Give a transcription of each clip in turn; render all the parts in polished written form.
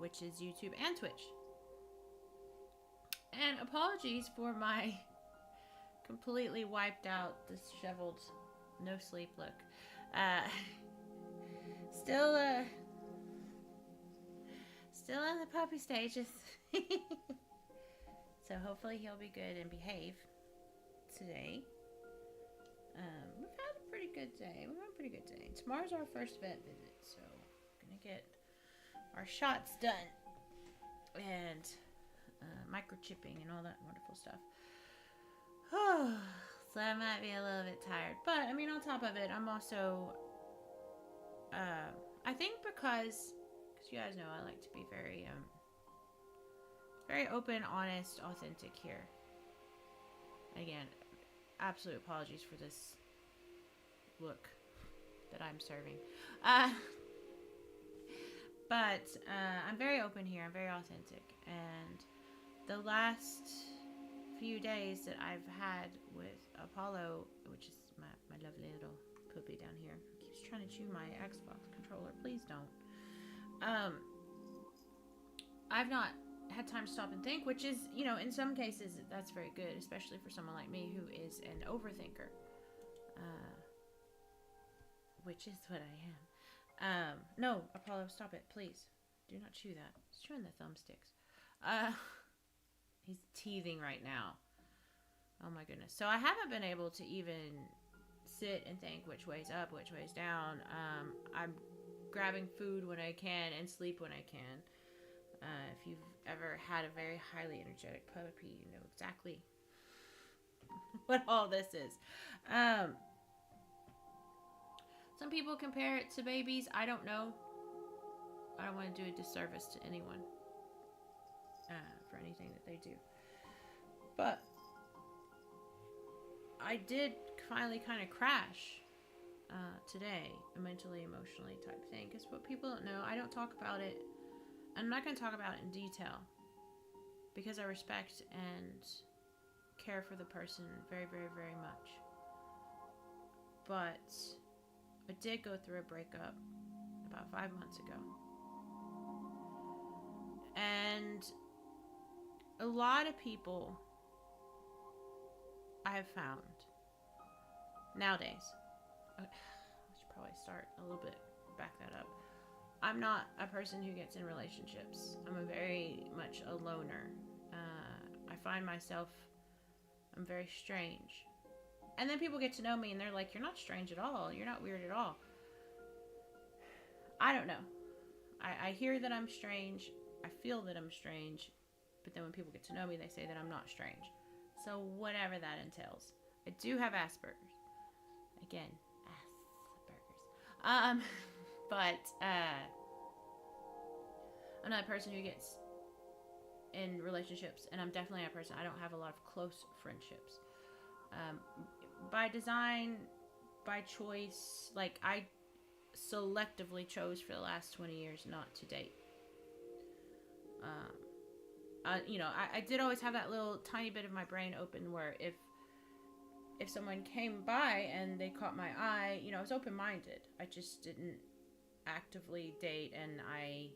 which is YouTube and Twitch. And apologies for my completely wiped out, disheveled, no sleep look. Still in the puppy stages. So hopefully he'll be good and behave today. We've had a pretty good day. We've had a pretty good day. Tomorrow's our first vet visit, so we're gonna get our shots done and microchipping and all that wonderful stuff. So I might be a little bit tired, but I mean, on top of it, I'm also I think because you guys know I like to be very very open, honest, authentic here. Again, absolute apologies for this look that I'm serving. But I'm very open here. I'm very authentic. And the last few days that I've had with Apollo, which is my lovely little puppy down here, keeps trying to chew my Xbox controller. Please don't. I've not had time to stop and think, which is, you know, in some cases that's very good, especially for someone like me who is an overthinker, which is what I am. No, Apollo, stop it, please. Do not chew that. He's chewing the thumbsticks. He's teething right now. Oh my goodness. So I haven't been able to even sit and think which way's up, which way's down. I'm grabbing food when I can and sleep when I can. If you've ever had a very highly energetic puppy, you know exactly what all this is. Some people compare it to babies. I don't know. I don't want to do a disservice to anyone for anything that they do. But I did finally kind of crash today, a mentally, emotionally type thing. Because what people don't know, I don't talk about it. I'm not going to talk about it in detail because I respect and care for the person very, very, very much. But I did go through a breakup about 5 months ago. And a lot of people I have found nowadays, I should probably start a little bit, back that up. I'm not a person who gets in relationships. I'm a very much a loner. I find myself, I'm very strange. And then people get to know me and they're like, you're not strange at all. You're not weird at all. I don't know. I hear that I'm strange. I feel that I'm strange. But then when people get to know me, they say that I'm not strange. So whatever that entails. I do have Asperger's. Again, Asperger's. But I'm not a person who gets in relationships, and I'm definitely a person, I don't have a lot of close friendships. By design, by choice, like I selectively chose for the last 20 years not to date. You know, I did always have that little tiny bit of my brain open where if someone came by and they caught my eye, you know, I was open-minded. I just didn't actively date, and I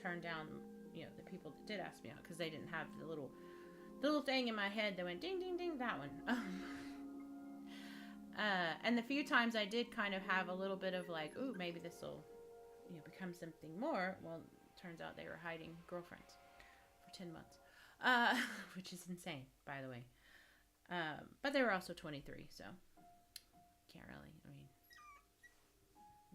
turned down, you know, the people that did ask me out because they didn't have the little thing in my head that went ding ding ding, that one. And the few times I did kind of have a little bit of like, ooh, maybe this will, you know, become something more. Well, turns out they were hiding girlfriends for 10 months, which is insane, by the way. But they were also 23, so can't really, I mean,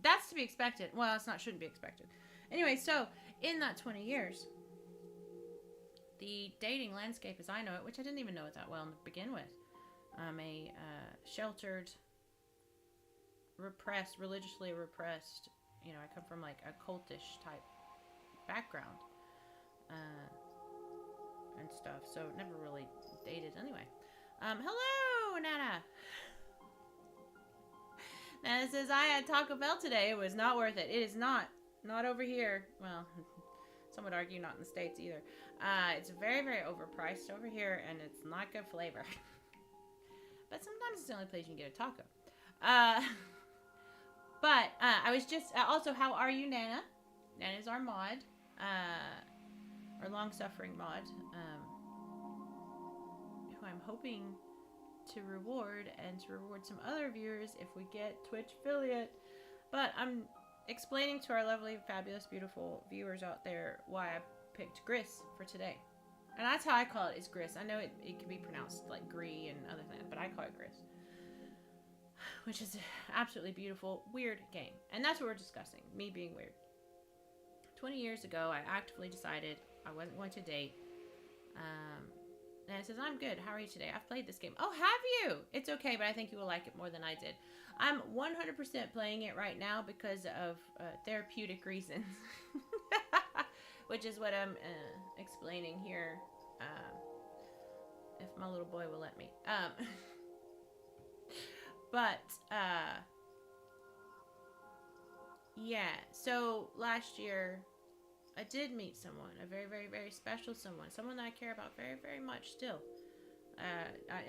that's to be expected. Well, it's not, shouldn't be expected. Anyway, so in that 20 years, the dating landscape as I know it, which I didn't even know it that well to begin with, I'm a sheltered, repressed, religiously repressed, you know, I come from like a cultish type background and stuff, so never really dated anyway. Hello, Nana. Nana says, I had Taco Bell today. It was not worth it. It is not. Not over here. Well, some would argue not in the States either. It's very, very overpriced over here, and it's not good flavor. But sometimes it's the only place you can get a taco. But I was just... also, how are you, Nana? Nana's our mod. our long-suffering mod, who I'm hoping to reward and to reward some other viewers if we get Twitch affiliate. But I'm explaining to our lovely, fabulous, beautiful viewers out there why I picked Gris for today. And that's how I call it, is Gris. I know it can be pronounced like Gris and other things, but I call it Gris. Which is an absolutely beautiful, weird game. And that's what we're discussing, me being weird. 20 years ago, I actively decided I wasn't going to date. And it says, I'm good. How are you today? I've played this game. Oh, have you? It's okay, but I think you will like it more than I did. I'm 100% playing it right now because of therapeutic reasons. Which is what I'm explaining here. If my little boy will let me. Yeah. So last year, I did meet someone, a very, very, very special someone that I care about very, very much still.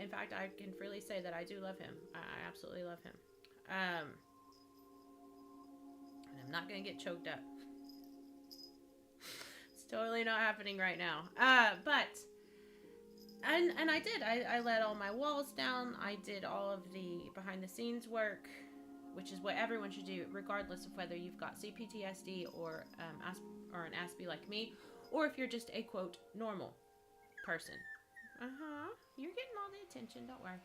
In fact, I can freely say that I do love him. I absolutely love him. And I'm not going to get choked up. It's totally not happening right now. And I did. I let all my walls down. I did all of the behind the scenes work, which is what everyone should do, regardless of whether you've got CPTSD or an Aspie like me, or if you're just a, quote, normal person. You're getting all the attention, don't worry.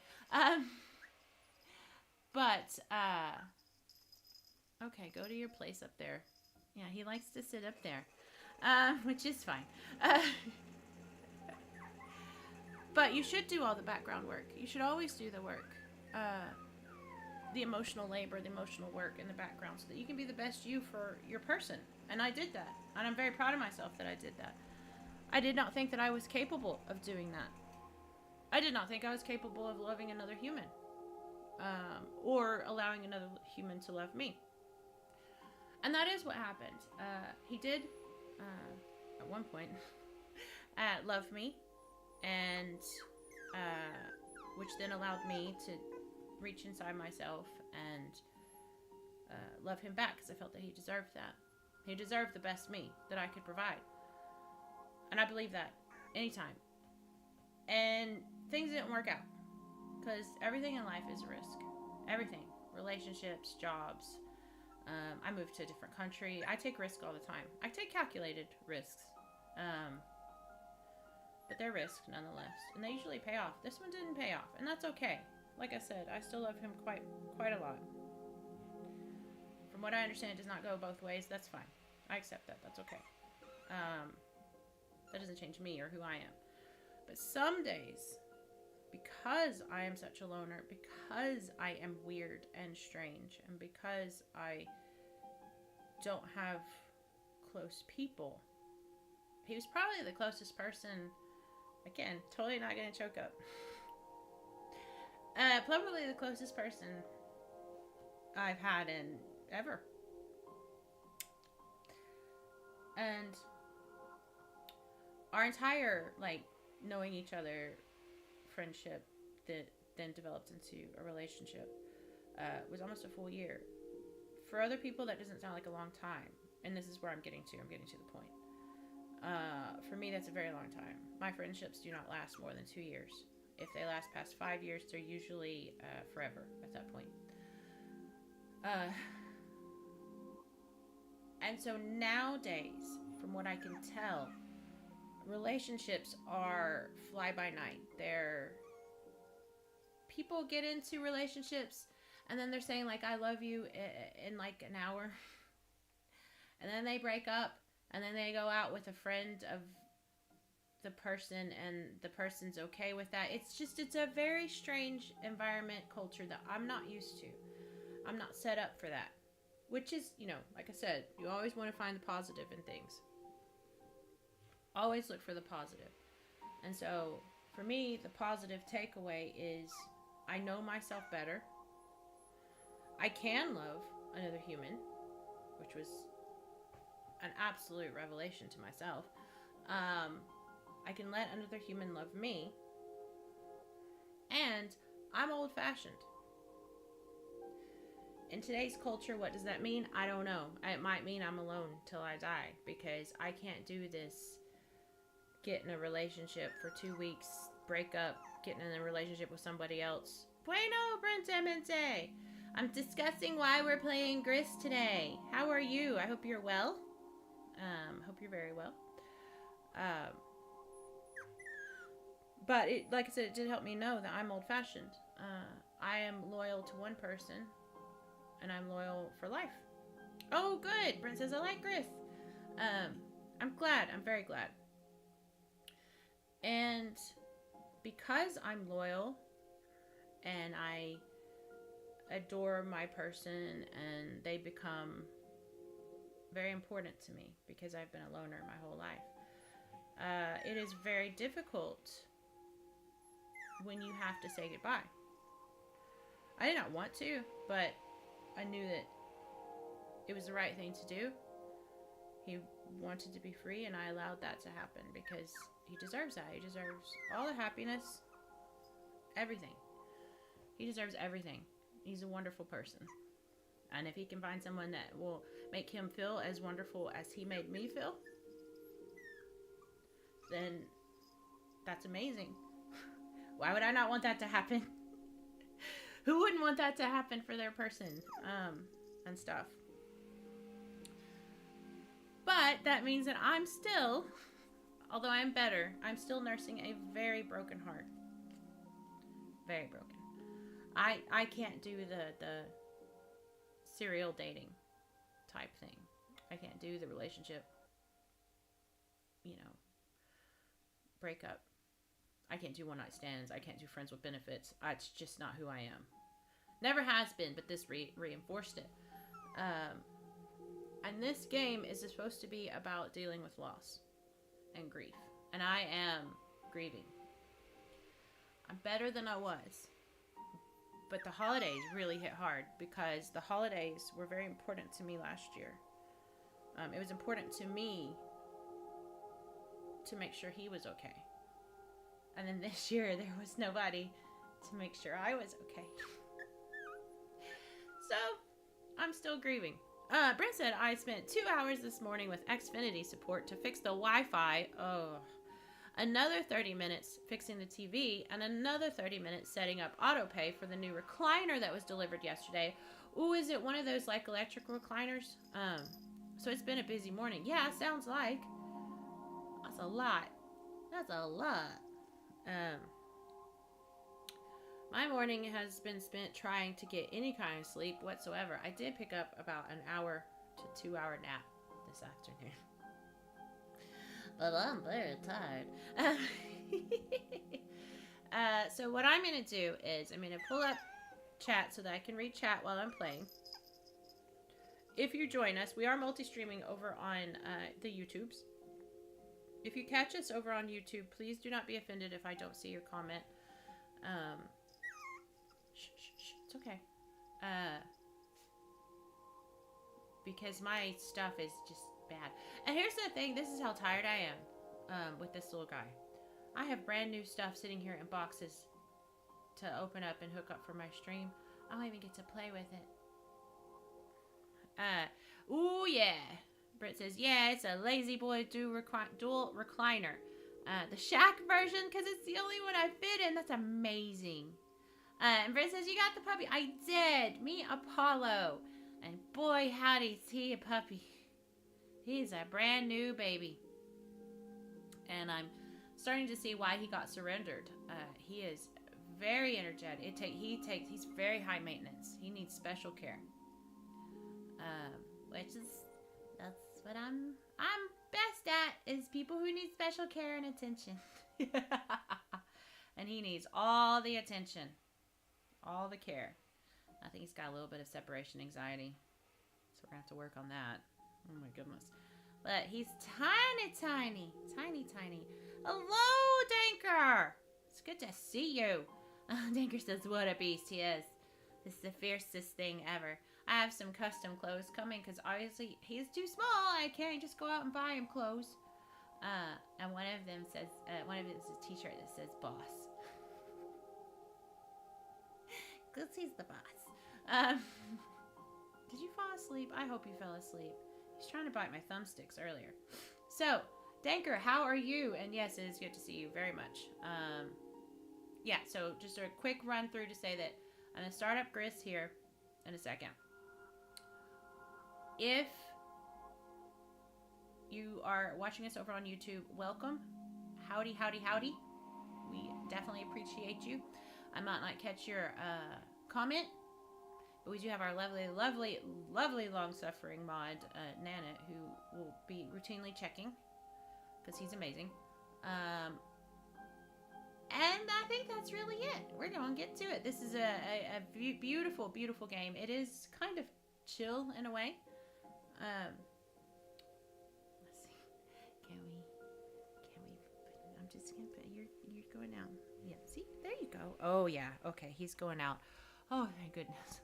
Okay, go to your place up there. Yeah, he likes to sit up there, which is fine. But you should do all the background work. You should always do the work. The emotional labor, the emotional work in the background so that you can be the best you for your person. And I did that. And I'm very proud of myself that I did that. I did not think that I was capable of doing that. I did not think I was capable of loving another human. Or allowing another human to love me. And that is what happened. He did, at one point, love me. And, which then allowed me to reach inside myself and love him back, because I felt that he deserved that. He deserved the best me that I could provide. And I believe that anytime. And things didn't work out, because everything in life is a risk. Everything. Relationships, jobs. I moved to a different country. I take risks all the time. I take calculated risks. But they're risks nonetheless. And they usually pay off. This one didn't pay off. And that's okay. Like I said, I still love him quite a lot. From what I understand, it does not go both ways. That's fine. I accept that. That's okay. That doesn't change me or who I am. But some days, because I am such a loner, because I am weird and strange, and because I don't have close people, he was probably the closest person. Again, totally not going to choke up. Probably the closest person I've had in ever. And our entire, knowing each other friendship that then developed into a relationship was almost a full year. For other people, that doesn't sound like a long time. And this is where I'm getting to. I'm getting to the point. For me, that's a very long time. My friendships do not last more than 2 years. If they last past 5 years, they're usually forever at that point. And so nowadays, from what I can tell, relationships are fly by night. People get into relationships and then they're saying I love you in an hour. And then they break up. And then they go out with a friend of the person, and the person's okay with that. It's a very strange environment, culture that I'm not used to. I'm not set up for that. Which is, like I said, you always want to find the positive in things. Always look for the positive. And so, for me, the positive takeaway is I know myself better. I can love another human, which was an absolute revelation to myself. I can let another human love me. And I'm old-fashioned. in today's culture, what does that mean? I don't know. It might mean I'm alone till I die, because I can't do this. Get in a relationship for 2 weeks, break up, getting in a relationship with somebody else. Bueno, Brentamente! I'm discussing why we're playing Gris today. How are you? I hope you're well. Hope you're very well. But like I said, it did help me know that I'm old-fashioned. I am loyal to one person, and I'm loyal for life. Oh, good. Brent says, I like Gris. I'm glad. I'm very glad. And because I'm loyal and I adore my person and they become very important to me because I've been a loner my whole life, it is very difficult when you have to say goodbye. I did not want to, but I knew that it was the right thing to do. He wanted to be free, and I allowed that to happen because he deserves that. He deserves all the happiness, everything. He deserves everything. He's a wonderful person. And if he can find someone that will make him feel as wonderful as he made me feel, then that's amazing. Why would I not want that to happen? Who wouldn't want that to happen for their person? And stuff. But that means that I'm still, although I'm better, I'm still nursing a very broken heart. Very broken. I can't do the serial dating type thing. I can't do the relationship, breakup. I can't do one-night stands. I can't do friends with benefits. It's just not who I am. Never has been, but this reinforced it. And this game is supposed to be about dealing with loss and grief. And I am grieving. I'm better than I was. But the holidays really hit hard because the holidays were very important to me last year. It was important to me to make sure he was okay. And then this year, there was nobody to make sure I was okay. So, I'm still grieving. Brent said, I spent 2 hours this morning with Xfinity support to fix the Wi-Fi. Oh. Another 30 minutes fixing the TV, and another 30 minutes setting up autopay for the new recliner that was delivered yesterday. Ooh, is it one of those, like, electric recliners? So it's been a busy morning. Yeah, sounds like. That's a lot. That's a lot. My morning has been spent trying to get any kind of sleep whatsoever. I did pick up about an hour to 2 hour nap this afternoon. But I'm very tired. So what I'm going to do is I'm going to pull up chat so that I can read chat while I'm playing. If you join us, we are multi-streaming over on the YouTubes. If you catch us over on YouTube, please do not be offended if I don't see your comment. It's okay. Because my stuff is just bad. And here's the thing. This is how tired I am with this little guy. I have brand new stuff sitting here in boxes to open up and hook up for my stream. I don't even get to play with it. Ooh, yeah. Britt says, yeah, it's a Lazy Boy dual recliner. The Shack version, because it's the only one I fit in. That's amazing. And Britt says, you got the puppy. I did. Me, Apollo. And boy, howdy, is he a puppy. He's a brand new baby. And I'm starting to see why he got surrendered. He is very energetic. He's very high maintenance. He needs special care. That's what I'm best at, is people who need special care and attention. And he needs all the attention, all the care. I think he's got a little bit of separation anxiety, so we're gonna have to work on that. Oh my goodness. But he's tiny. Hello, Danker. It's good to see you. Danker says, what a beast he is. This is the fiercest thing ever. I have some custom clothes coming because obviously he's too small. I can't just go out and buy him clothes. And one of them says, one of it is a t-shirt that says boss. Because he's the boss. Did you fall asleep? I hope you fell asleep. He's trying to bite my thumbsticks earlier. So, Danker, how are you? And yes, it is good to see you very much. Yeah, so just a quick run through to say that I'm going to start up Gris here in a second. If you are watching us over on YouTube, welcome. Howdy, howdy, howdy. We definitely appreciate you. I might not catch your comment, but we do have our lovely, lovely, lovely long-suffering mod, Nana, who will be routinely checking because he's amazing. And I think that's really it. We're going to get to it. This is a beautiful, beautiful game. It is kind of chill in a way. Let's see. Can we, I'm just going to put, you're going out. Yeah, see? There you go. Oh, yeah. Okay, he's going out. Oh, thank goodness.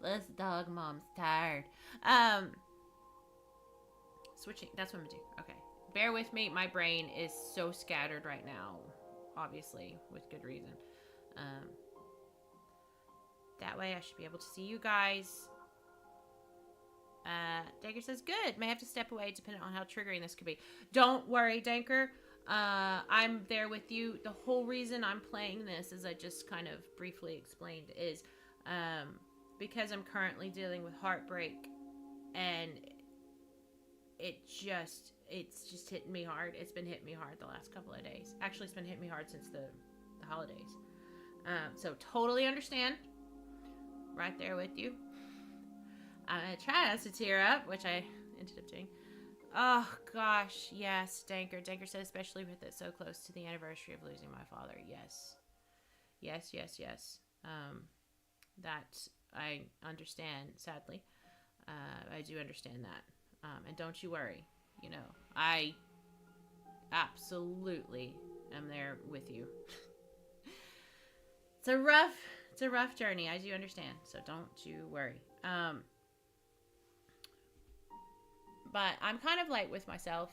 This dog mom's tired. Switching. That's what I'm going to do. Okay. Bear with me. My brain is so scattered right now. Obviously, with good reason. That way I should be able to see you guys. Danker says, good. May have to step away depending on how triggering this could be. Don't worry, Danker. I'm there with you. The whole reason I'm playing this, as I just kind of briefly explained, is because I'm currently dealing with heartbreak, and it's just hitting me hard. It's been hitting me hard the last couple of days. Actually, it's been hitting me hard since the holidays. So totally understand. Right there with you. I'm going to try not to tear up, which I ended up doing. Oh, gosh. Yes, Danker. Danker said, especially with it so close to the anniversary of losing my father. Yes. Yes, yes, yes. That I understand, sadly. I do understand that. And don't you worry. You know, I absolutely am there with you. It's a rough journey. I do understand. So don't you worry. But I'm kind of like with myself.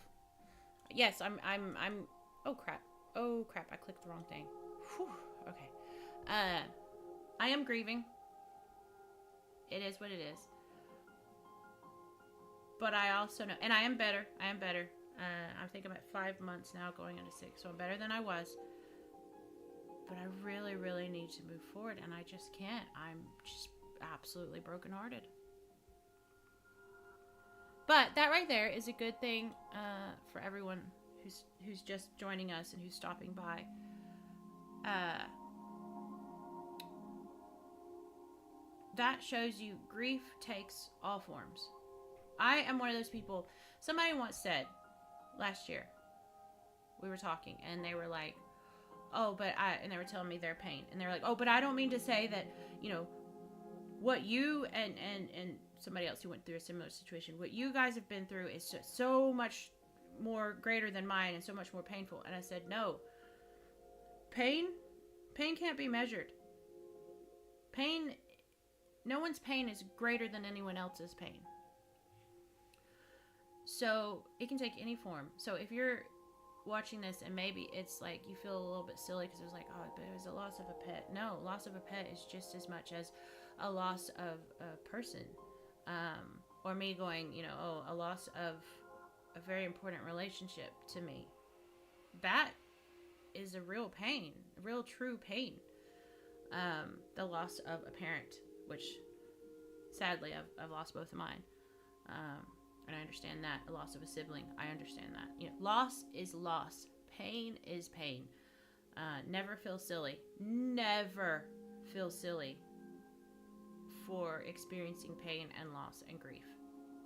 Yes, I'm oh crap. Oh crap, I clicked the wrong thing. Whew, okay. I am grieving. It is what it is. But I also know, and I am better. I think I'm at 5 months now, going into 6, so I'm better than I was. But I really, really need to move forward, and I just can't. I'm just absolutely brokenhearted. But that right there is a good thing for everyone who's just joining us and who's stopping by. That shows you grief takes all forms. I am one of those people. Somebody once said last year, we were talking, and they were like, oh, but and they were telling me their pain, and they were like, oh, but I don't mean to say that, you know, what you and somebody else who went through a similar situation, what you guys have been through is just so much more greater than mine and so much more painful. And I said, no, pain can't be measured. No one's pain is greater than anyone else's pain. So it can take any form. So if you're watching this and maybe it's like you feel a little bit silly because it was like, oh, but it was a loss of a pet. No, loss of a pet is just as much as a loss of a person. Or me going, you know, oh, a loss of a very important relationship to me. That is a real pain, a real true pain. The loss of a parent, which sadly I've lost both of mine. And I understand that. A loss of a sibling, I understand that. You know, loss is loss. Pain is pain. Never feel silly. Never feel silly for experiencing pain and loss and grief.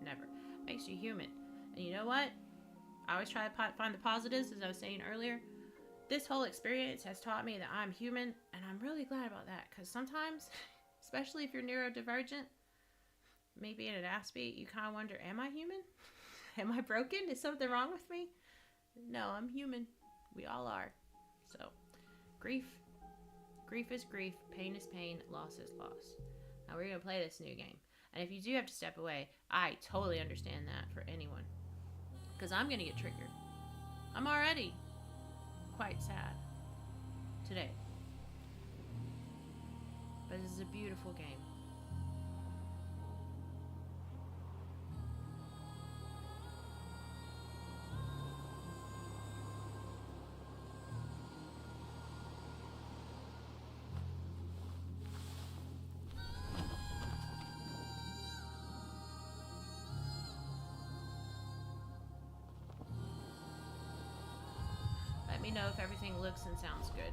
Never. Makes you human. And you know what? I always try to find the positives, as I was saying earlier. This whole experience has taught me that I'm human, and I'm really glad about that, because sometimes, especially if you're neurodivergent, me being an Aspie, you kind of wonder, am I human? Am I broken? Is something wrong with me? No, I'm human. We all are. So, grief is grief, pain is pain, loss is loss. Now we're going to play this new game. And if you do have to step away, I totally understand that for anyone. Because I'm going to get triggered. I'm already quite sad today. But this is a beautiful game. me know if everything looks and sounds good.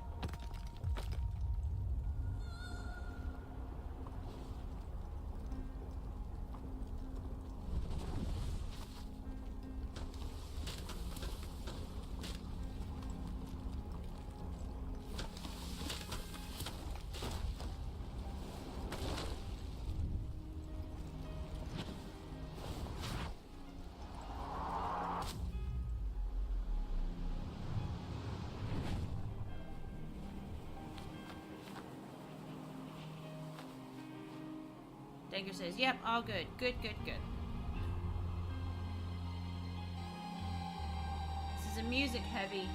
Danger says, yep, all good. Good, good, good. This is a music-heavy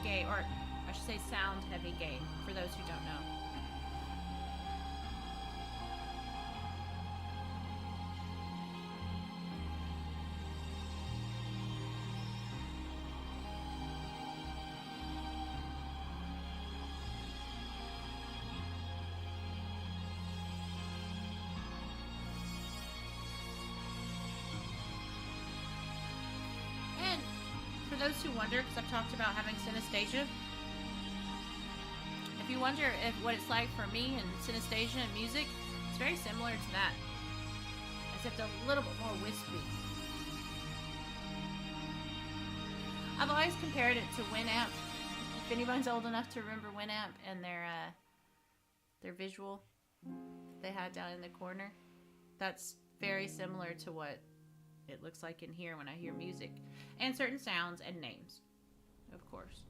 game, or I should say sound-heavy game, for those who don't know. For those who wonder, because I've talked about having synesthesia, if you wonder what it's like for me and synesthesia and music, it's very similar to that, except a little bit more wispy. I've always compared it to Winamp. If anyone's old enough to remember Winamp and their visual they had down in the corner, that's very similar to what it looks like in here when I hear music and certain sounds and names, of course.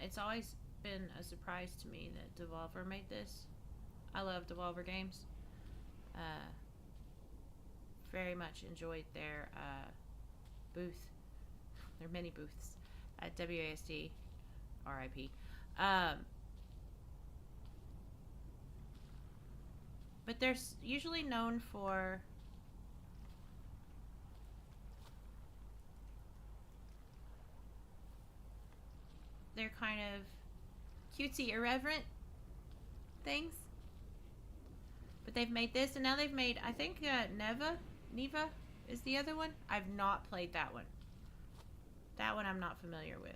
It's always been a surprise to me that Devolver made this. I love Devolver games. Very much enjoyed their booth, their many booths at WASD, RIP. But they're usually known for their kind of cutesy, irreverent things. But they've made this, and now they've made, I think, Neva is the other one. I've not played that one. That one I'm not familiar with.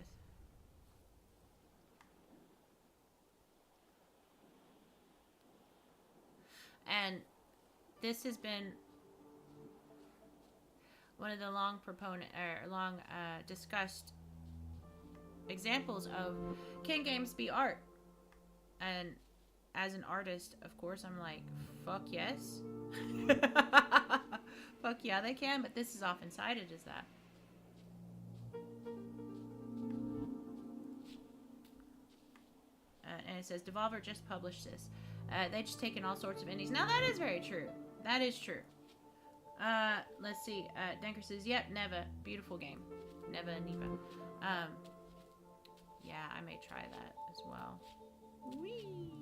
And this has been one of the long discussed examples of, can games be art? And as an artist, of course, I'm like, fuck yes. Fuck yeah, they can, but this is often cited as that. And it says, Devolver just published this. They just taken all sorts of indies. Now, that is very true. That is true. Let's see. Denker says, yep, Neva. Beautiful game. Neva. Yeah, I may try that as well. Whee!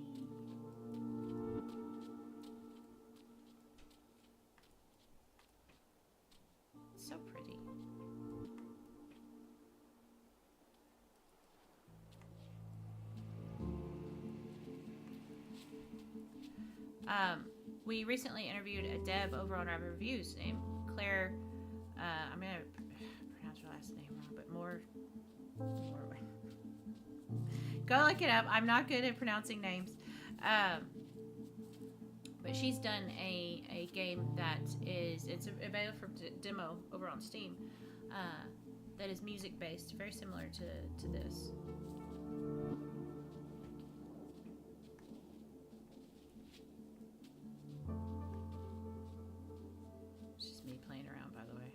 So pretty. We recently interviewed a dev over on our reviews named Claire. I'm gonna pronounce her last name wrong, but more. Go look it up. I'm not good at pronouncing names. But she's done a game that it's available for demo over on Steam. That is music based, very similar to this. It's just me playing around, by the way.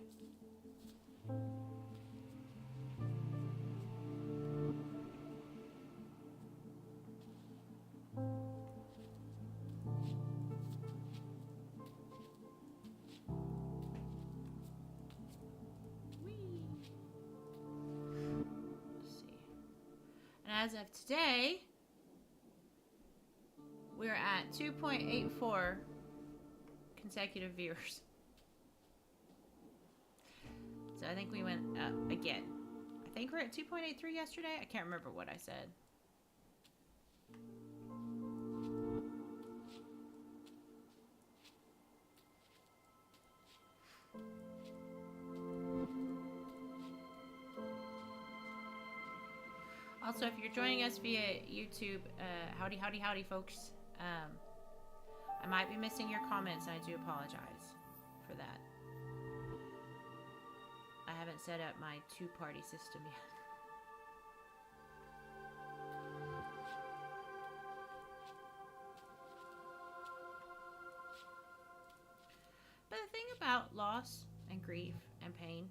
as of today, we're at 2.84 consecutive viewers. So I think we went up again. I think we're at 2.83 yesterday. I can't remember what I said. Also, if you're joining us via YouTube, howdy, howdy, howdy, folks. I might be missing your comments, and I do apologize for that. I haven't set up my two-party system yet. But the thing about loss and grief and pain,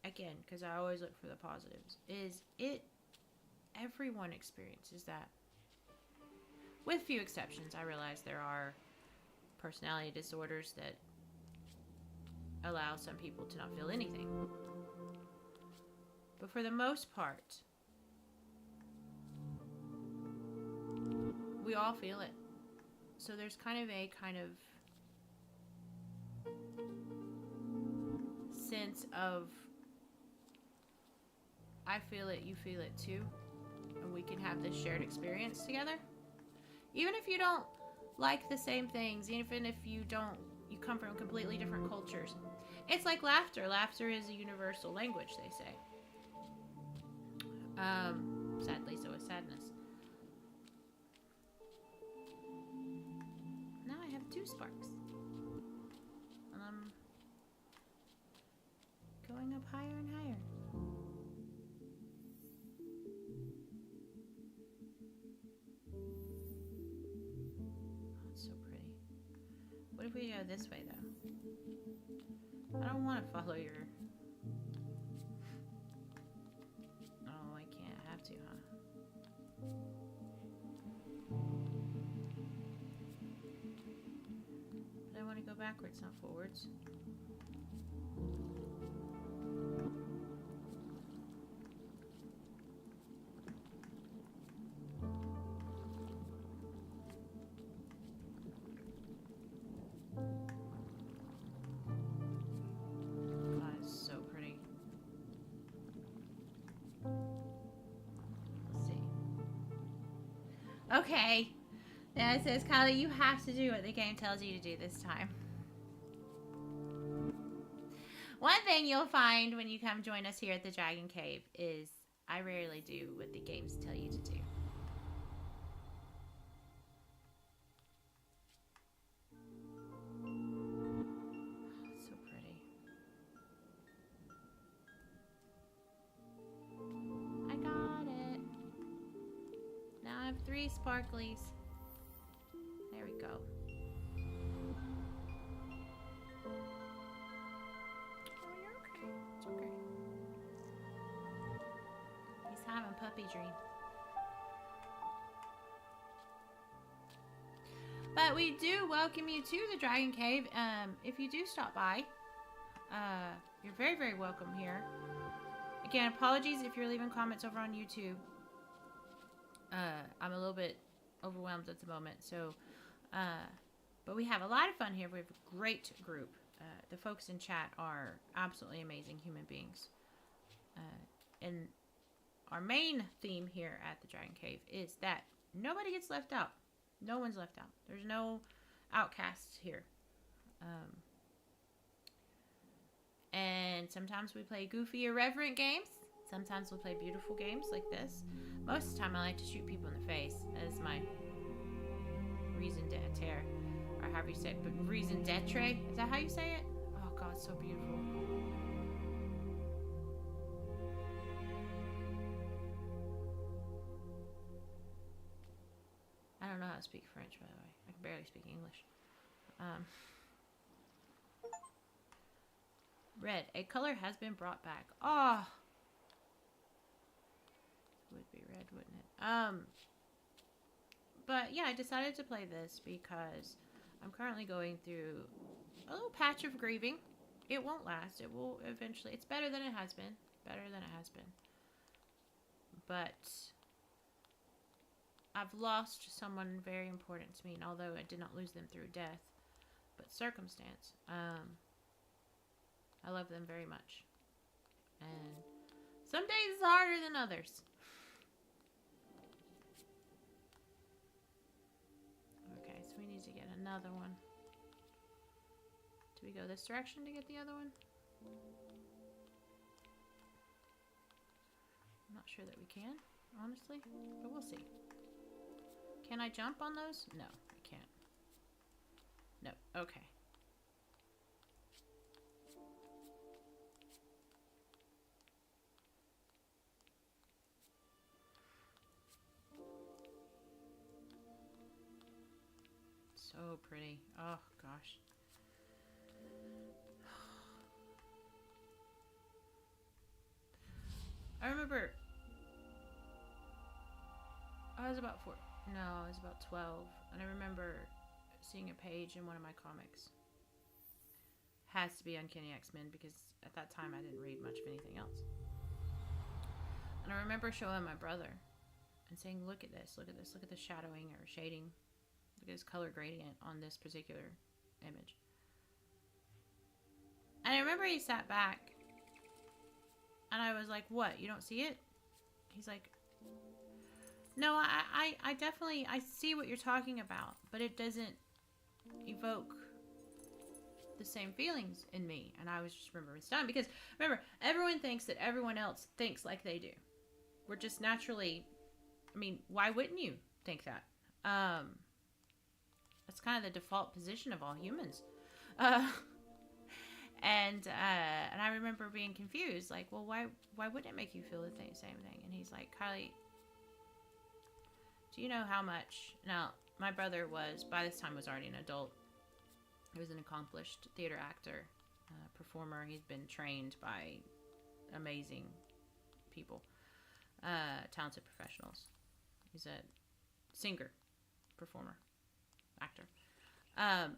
again, because I always look for the positives, is everyone experiences that. With few exceptions. I realize there are personality disorders that allow some people to not feel anything. But for the most part, we all feel it. So there's kind of sense of, I feel it, you feel it too, and we can have this shared experience together. Even if you don't like the same things, even if you come from completely different cultures. It's like laughter. Laughter is a universal language, they say. Sadly, so is sadness. Now I have 2 sparks. And I'm going up higher and higher. What if we go this way, though? I don't want to follow your... Oh, I can't. I have to, huh? But I want to go backwards, not forwards. Okay. Now it says, Kylie, you have to do what the game tells you to do this time. One thing you'll find when you come join us here at the Dragon Cave is I rarely do what the games tell you to do. It's so pretty. I got it. Now I have 3 sparklies. There we go. Oh, you're okay. It's okay. He's having a puppy dream. But we do welcome you to the Dragon Cave. If you do stop by, you're very, very welcome here. Again, apologies if you're leaving comments over on YouTube. I'm a little bit overwhelmed at the moment, so but we have a lot of fun here. We have a great group. The folks in chat are absolutely amazing human beings. And our main theme here at the Dragon Cave is that nobody gets left out. No one's left out. There's no outcasts here. And sometimes we play goofy, irreverent games. Sometimes we'll play beautiful games like this. Most of the time I like to shoot people in the face as my raison d'etre. Or however you say it. But raison d'etre? Is that how you say it? Oh God, it's so beautiful. I don't know how to speak French, by the way. I can barely speak English. Red. A color has been brought back. Oh! Would be red, wouldn't it? But yeah, I decided to play this because I'm currently going through a little patch of grieving. It won't last. It will eventually. It's better than it has been. Better than it has been. but I've lost someone very important to me, and although I did not lose them through death, but circumstance, I love them very much. And some days it's harder than others. Okay, so we need to get another one. Do we go this direction to get the other one? I'm not sure that we can, honestly, but we'll see. Can I jump on those? No, I can't. No, okay. So pretty. Oh, gosh. I remember I was about 12, and I remember seeing a page in one of my comics. Has to be Uncanny X-Men, because at that time I didn't read much of anything else. And I remember showing my brother and saying, look at this, look at this, look at the shadowing or shading. Look at this color gradient on this particular image. And I remember he sat back, and I was like, what, you don't see it? He's like, no, I definitely, I see what you're talking about, but it doesn't evoke the same feelings in me. And I was just remembering stunned, because remember, everyone thinks that everyone else thinks like they do. We're just naturally, I mean, why wouldn't you think that? That's kind of the default position of all humans. And I remember being confused, like, well, why wouldn't it make you feel the same thing? And he's like, Kylie, do you know how much? Now, my brother was, by this time, was already an adult. He was an accomplished theater actor, performer. He's been trained by amazing people, talented professionals. He's a singer, performer, actor. And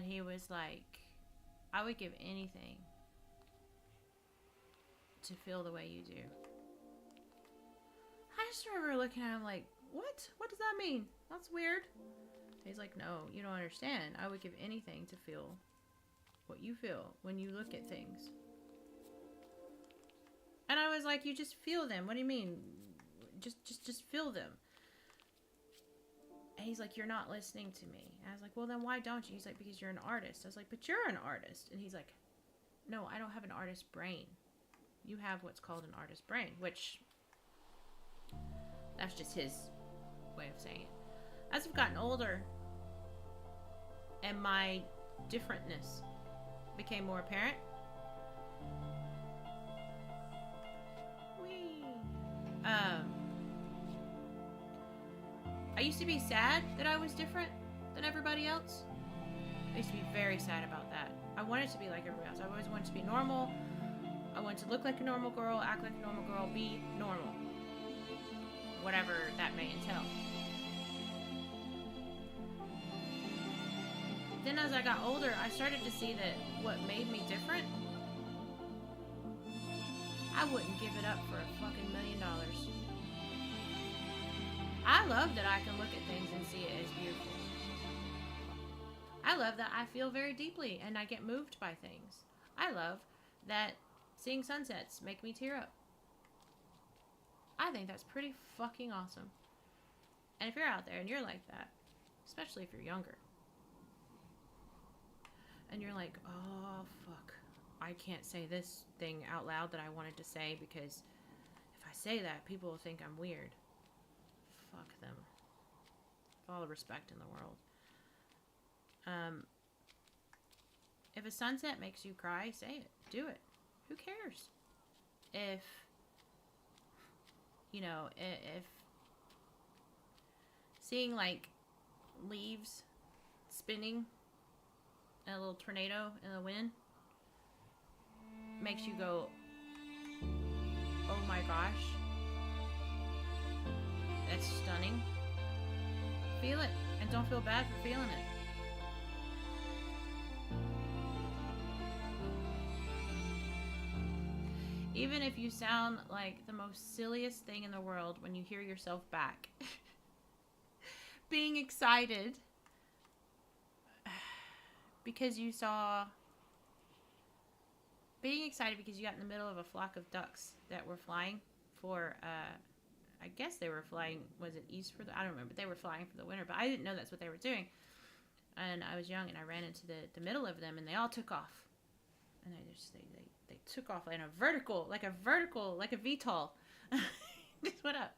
he was like, I would give anything to feel the way you do. I just remember looking at him like, what? What does that mean? That's weird. He's like, no, you don't understand. I would give anything to feel what you feel when you look at things. And I was like, you just feel them. What do you mean? Just feel them. And he's like, you're not listening to me. And I was like, well, then why don't you? He's like, because you're an artist. I was like, but you're an artist. And he's like, no, I don't have an artist brain. You have what's called an artist brain, which that's just his way of saying it. As I've gotten older and my differentness became more apparent, I used to be sad that I was different than everybody else. I used to be very sad about that. I wanted to be like everybody else. I always wanted to be normal. I wanted to look like a normal girl, act like a normal girl, be normal. Whatever that may entail. Then as I got older, I started to see that what made me different, I wouldn't give it up for a fucking $1 million. I love that I can look at things and see it as beautiful. I love that I feel very deeply and I get moved by things. I love that seeing sunsets make me tear up. I think that's pretty fucking awesome. And if you're out there and you're like that, especially if you're younger, and you're like, oh, fuck, I can't say this thing out loud that I wanted to say, because if I say that, people will think I'm weird. Fuck them. With all the respect in the world. If a sunset makes you cry, say it. Do it. Who cares? If seeing like leaves spinning in a little tornado in the wind makes you go, oh my gosh, that's stunning. Feel it, and don't feel bad for feeling it. Even if you sound like the most silliest thing in the world when you hear yourself back. Being excited because you saw... Being excited because you got in the middle of a flock of ducks that were flying for... I guess they were flying... Was it east for the... I don't remember. They were flying for the winter, but I didn't know that's what they were doing. And I was young, and I ran into the middle of them, and they all took off. And they took off in a vertical, like a VTOL. Just went up.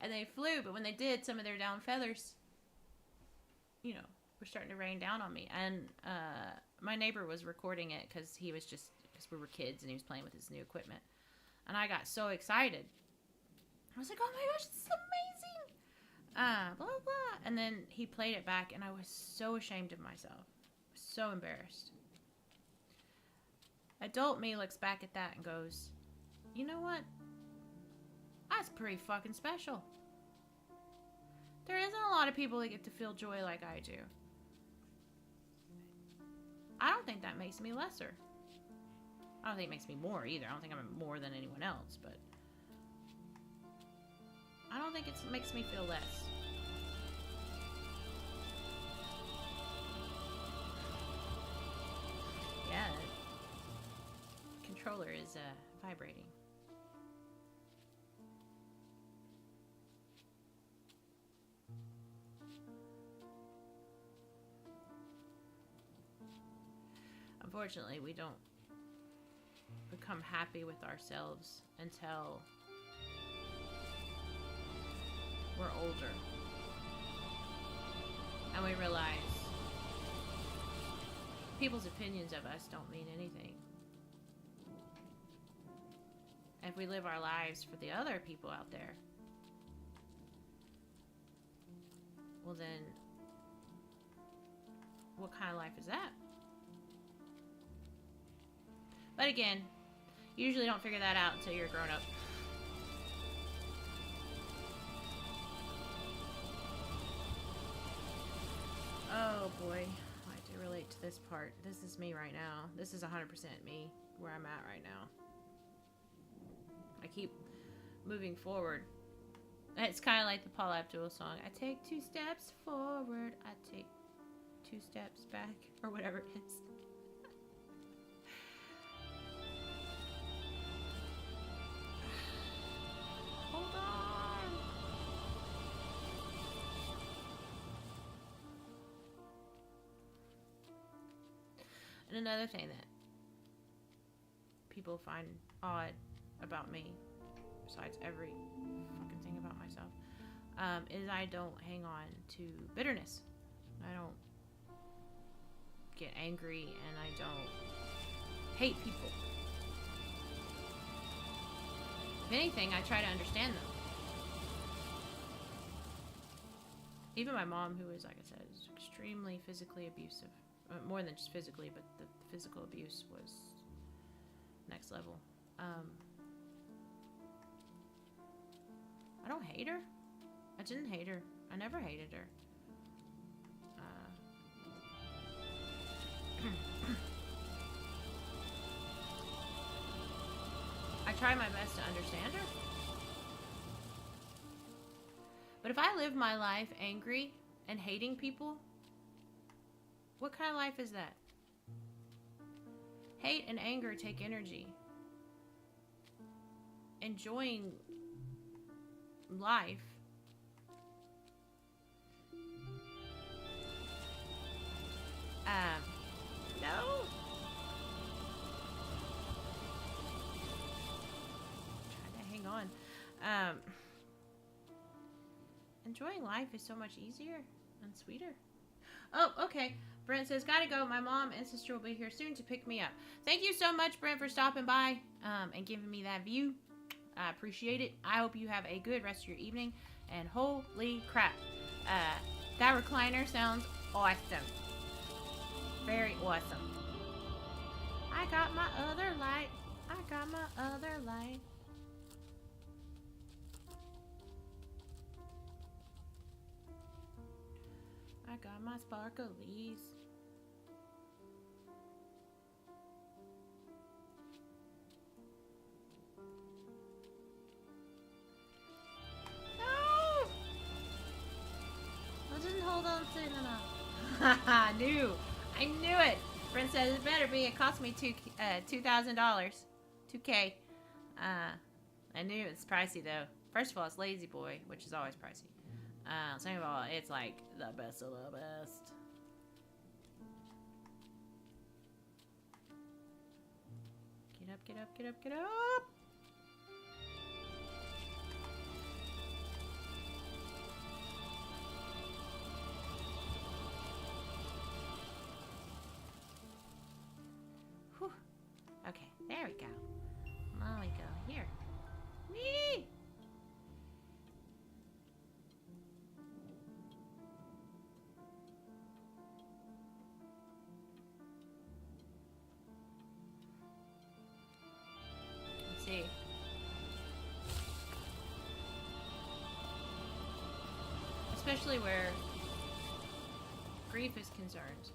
And they flew, but when they did, some of their down feathers, you know, were starting to rain down on me. And my neighbor was recording it because we were kids, and he was playing with his new equipment. And I got so excited. I was like, oh my gosh, this is amazing. Blah, blah. And then he played it back, and I was so ashamed of myself. So embarrassed. Adult me looks back at that and goes, you know what? That's pretty fucking special. There isn't a lot of people that get to feel joy like I do. I don't think that makes me lesser. I don't think it makes me more either. I don't think I'm more than anyone else, but I don't think it makes me feel less. Yeah, the controller is vibrating. Unfortunately, we don't become happy with ourselves until we're older. And we realize people's opinions of us don't mean anything. If we live our lives for the other people out there, well then, what kind of life is that? But again, you usually don't figure that out until you're grown up. Oh boy, I do relate to this part. This is me right now. This is 100% me, where I'm at right now. I keep moving forward. It's kind of like the Paula Abdul song. I take 2 steps forward, I take 2 steps back, or whatever it is. Hold on. And another thing that people find odd about me, besides every fucking thing about myself, is I don't hang on to bitterness. I don't get angry, and I don't hate people. If anything, I try to understand them. Even my mom, who is, like I said, is extremely physically abusive. More than just physically, but the physical abuse was next level. I don't hate her. I didn't hate her. I never hated her. I try my best to understand her. But if I live my life angry and hating people, what kind of life is that? Hate and anger take energy. Enjoying life no. Trying to hang on. Enjoying life is so much easier and sweeter. Oh, okay. Brent says, gotta go. My mom and sister will be here soon to pick me up. Thank you so much, Brent, for stopping by and giving me that view. I appreciate it. I hope you have a good rest of your evening. And holy crap. That recliner sounds awesome. Very awesome. I got my other light. I got my other light. I got my sparklies. hold on soon enough. I knew it. Friend says it better be. It cost me $2,000. $2K. I knew it's pricey though. First of all, it's Lazy Boy, which is always pricey. Second of all, it's like the best of the best. Get up, get up, get up, get up! Whew. Okay, there we go. There we go. Here. Whee! Let's see. Especially where grief is concerned.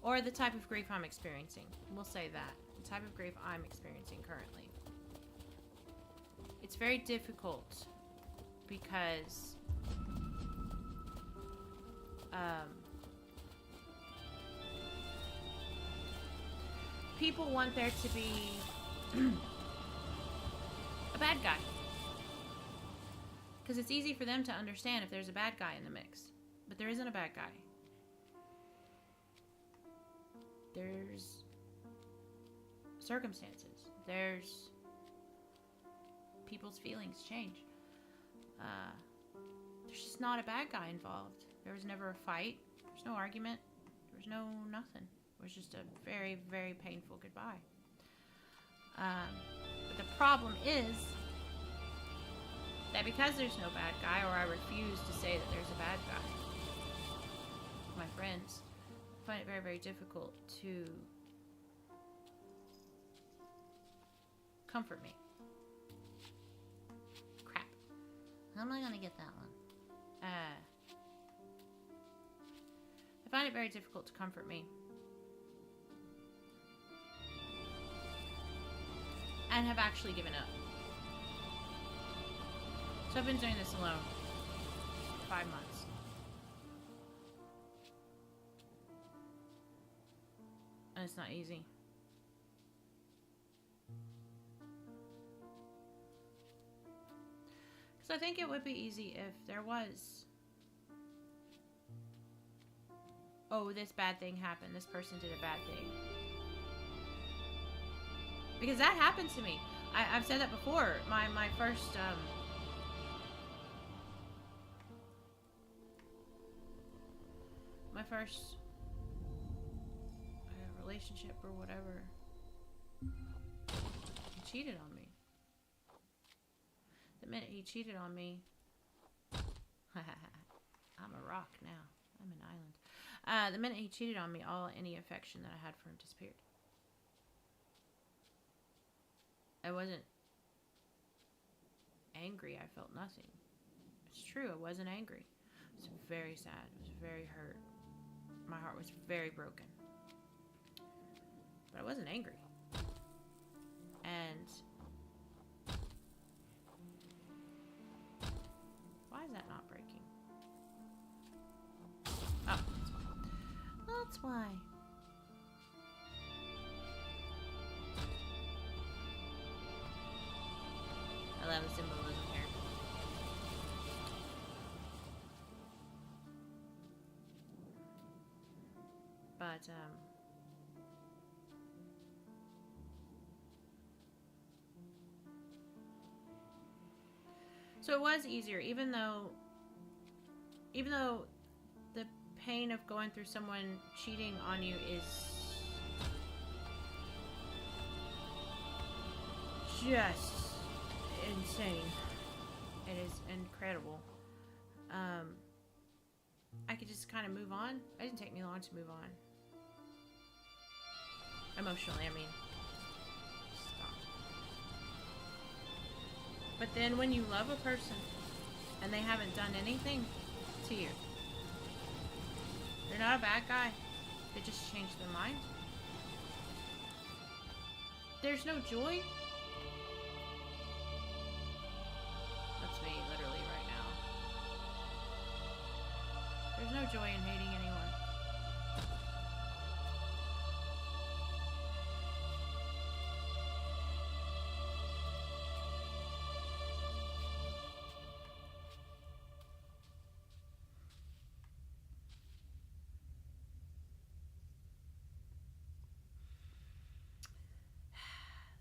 Or the type of grief I'm experiencing. We'll say that. The type of grief I'm experiencing currently. It's very difficult because people want there to be a bad guy. Because it's easy for them to understand if there's a bad guy in the mix. But there isn't a bad guy. There's circumstances. There's people's feelings change. There's just not a bad guy involved. There was never a fight. There's no argument. There was no nothing. It was just a very, very painful goodbye. But the problem is that because there's no bad guy, or I refuse to say that there's a bad guy, my friends find it very, very difficult to comfort me. Crap. How am I going to get that one? I find it very difficult to comfort me. And have actually given up. So I've been doing this alone for 5 months. And it's not easy. Because I think it would be easy if there was, oh, this bad thing happened. This person did a bad thing. Because that happened to me. I've said that before. My first relationship or whatever, he cheated on me. The minute he cheated on me, I'm a rock now. I'm an island. The minute he cheated on me, any affection that I had for him disappeared. I wasn't angry. I felt nothing. It's true. I wasn't angry. I was very sad. I was very hurt. My heart was very broken. But I wasn't angry. And why is that not breaking? Oh, that's why. That's why. I love the symbolism here. But, so it was easier, even though the pain of going through someone cheating on you is just insane. It is incredible. I could just kind of move on. It didn't take me long to move on. Emotionally, I mean. Stop. But then when you love a person and they haven't done anything to you, they're not a bad guy. They just changed their mind. There's no joy. That's me, literally, right now. joy in hating anyone.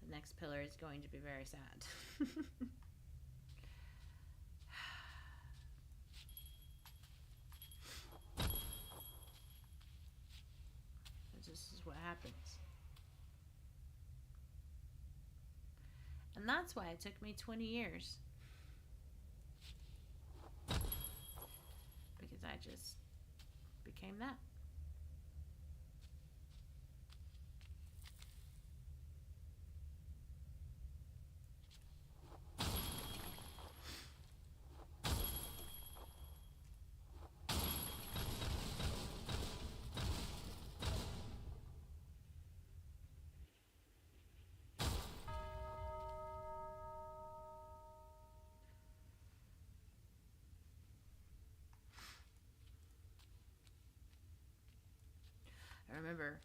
The next pillar is going to be very sad. This is what happens. And that's why it took me 20 years. Because I just became that. I remember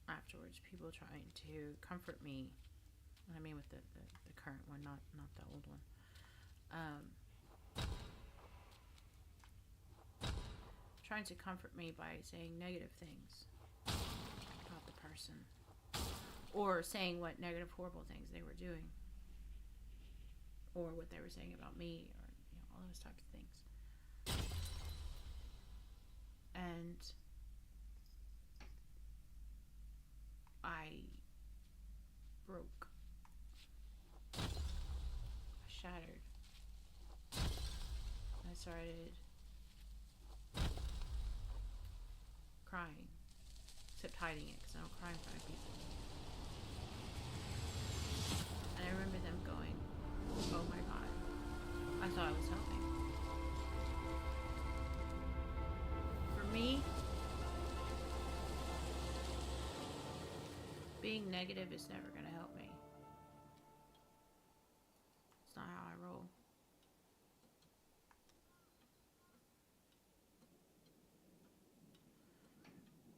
afterwards people trying to comfort me. I mean, with the current one, not the old one. Trying to comfort me by saying negative things about the person, or saying what negative, horrible things they were doing, or what they were saying about me, or all those types of things. And I broke. I shattered. I started crying, except hiding it because I don't cry in front of people. And I remember them going, "Oh my God." I thought I was helping. For me, being negative is never going to help me. It's not how I roll.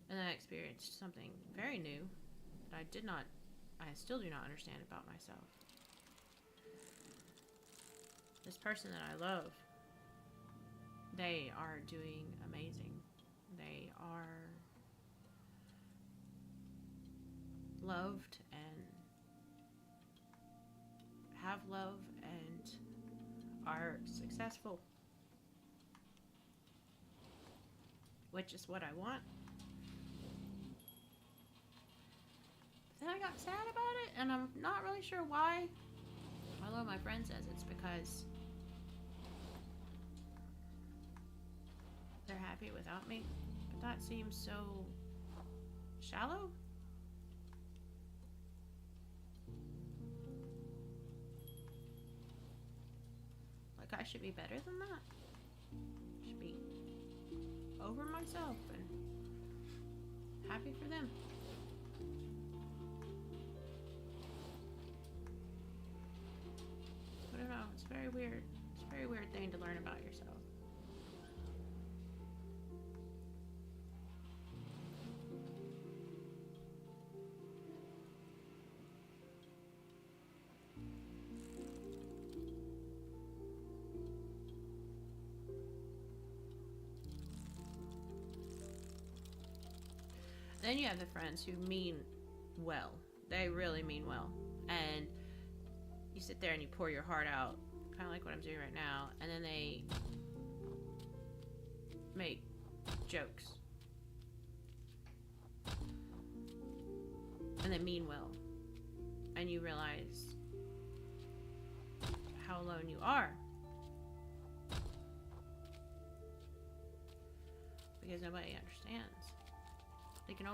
And then I experienced something very new that I still do not understand about myself. This person that I love, they are doing amazing. They are loved and have love and are successful, which is what I want. But then I got sad about it, and I'm not really sure why. Although my friend says it's because they're happy without me, but that seems so shallow. Like I should be better than that. I should be over myself and happy for them. I don't know, it's very weird. It's a very weird thing to learn about yourself. Then you have the friends who mean well. They really mean well. And you sit there and you pour your heart out, kind of like what I'm doing right now, and then they make jokes. And they mean well. And you realize how alone you are. Because nobody understands. They can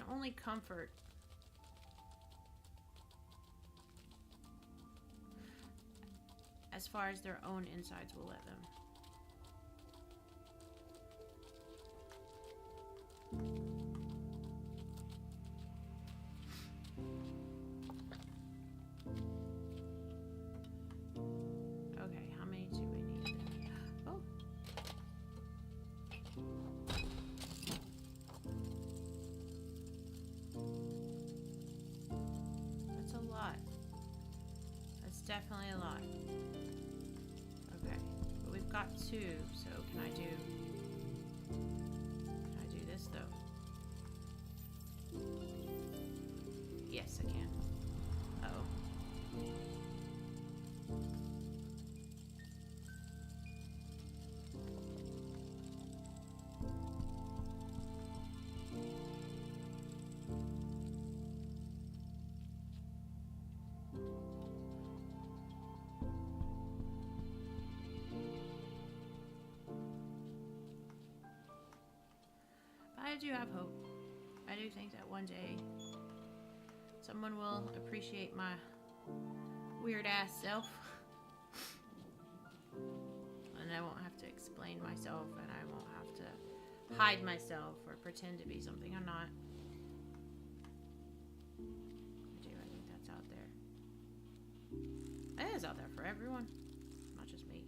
only comfort as far as their own insides will let them. Okay, how many do we need? I've got 2, so can I do this though? Yes, I can. Uh-oh. I do have hope. I do think that one day someone will appreciate my weird ass self. And I won't have to explain myself, and I won't have to hide myself or pretend to be something I'm not. I think that's out there. It is out there for everyone, not just me.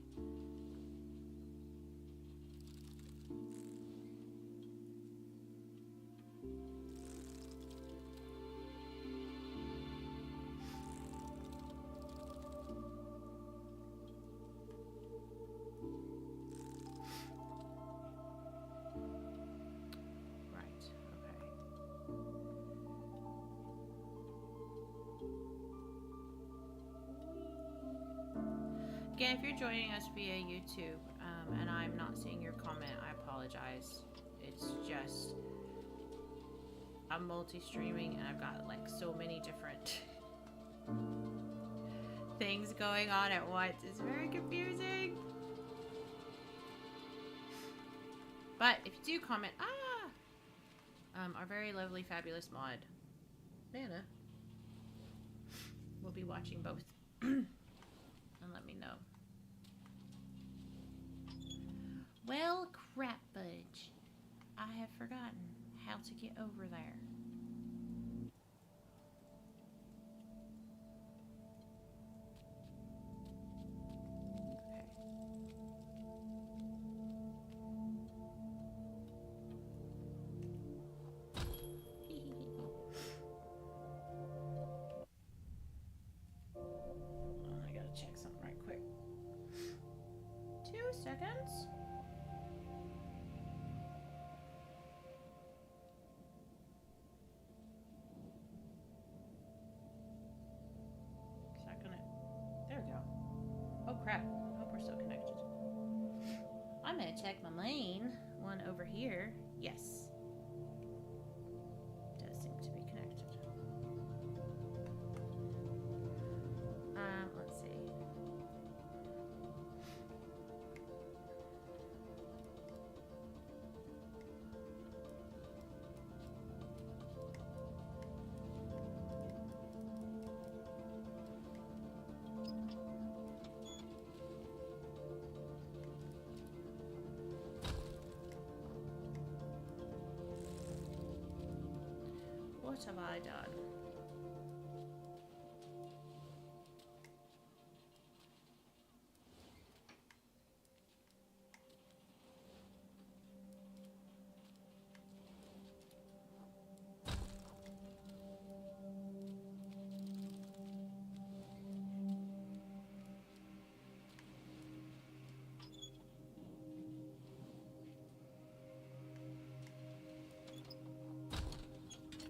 Again, if you're joining us via YouTube and I'm not seeing your comment, I apologize. It's just I'm multi-streaming and I've got like so many different things going on at once. It's very confusing. But if you do comment, our very lovely, fabulous mod, Nana, will be watching both and let me know. Well, crap, Budge. I have forgotten how to get over there. I gotta check something right quick. 2 seconds. There we go. Oh crap. Hope we're still connected. I'm gonna check my main one over here. Yes. Does seem to be connected. Let's see. What have I done?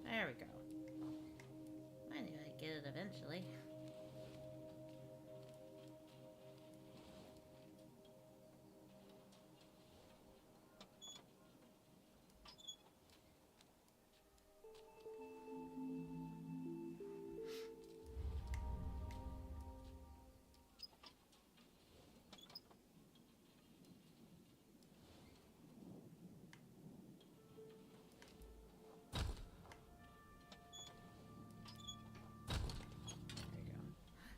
There we go. I think I get it eventually.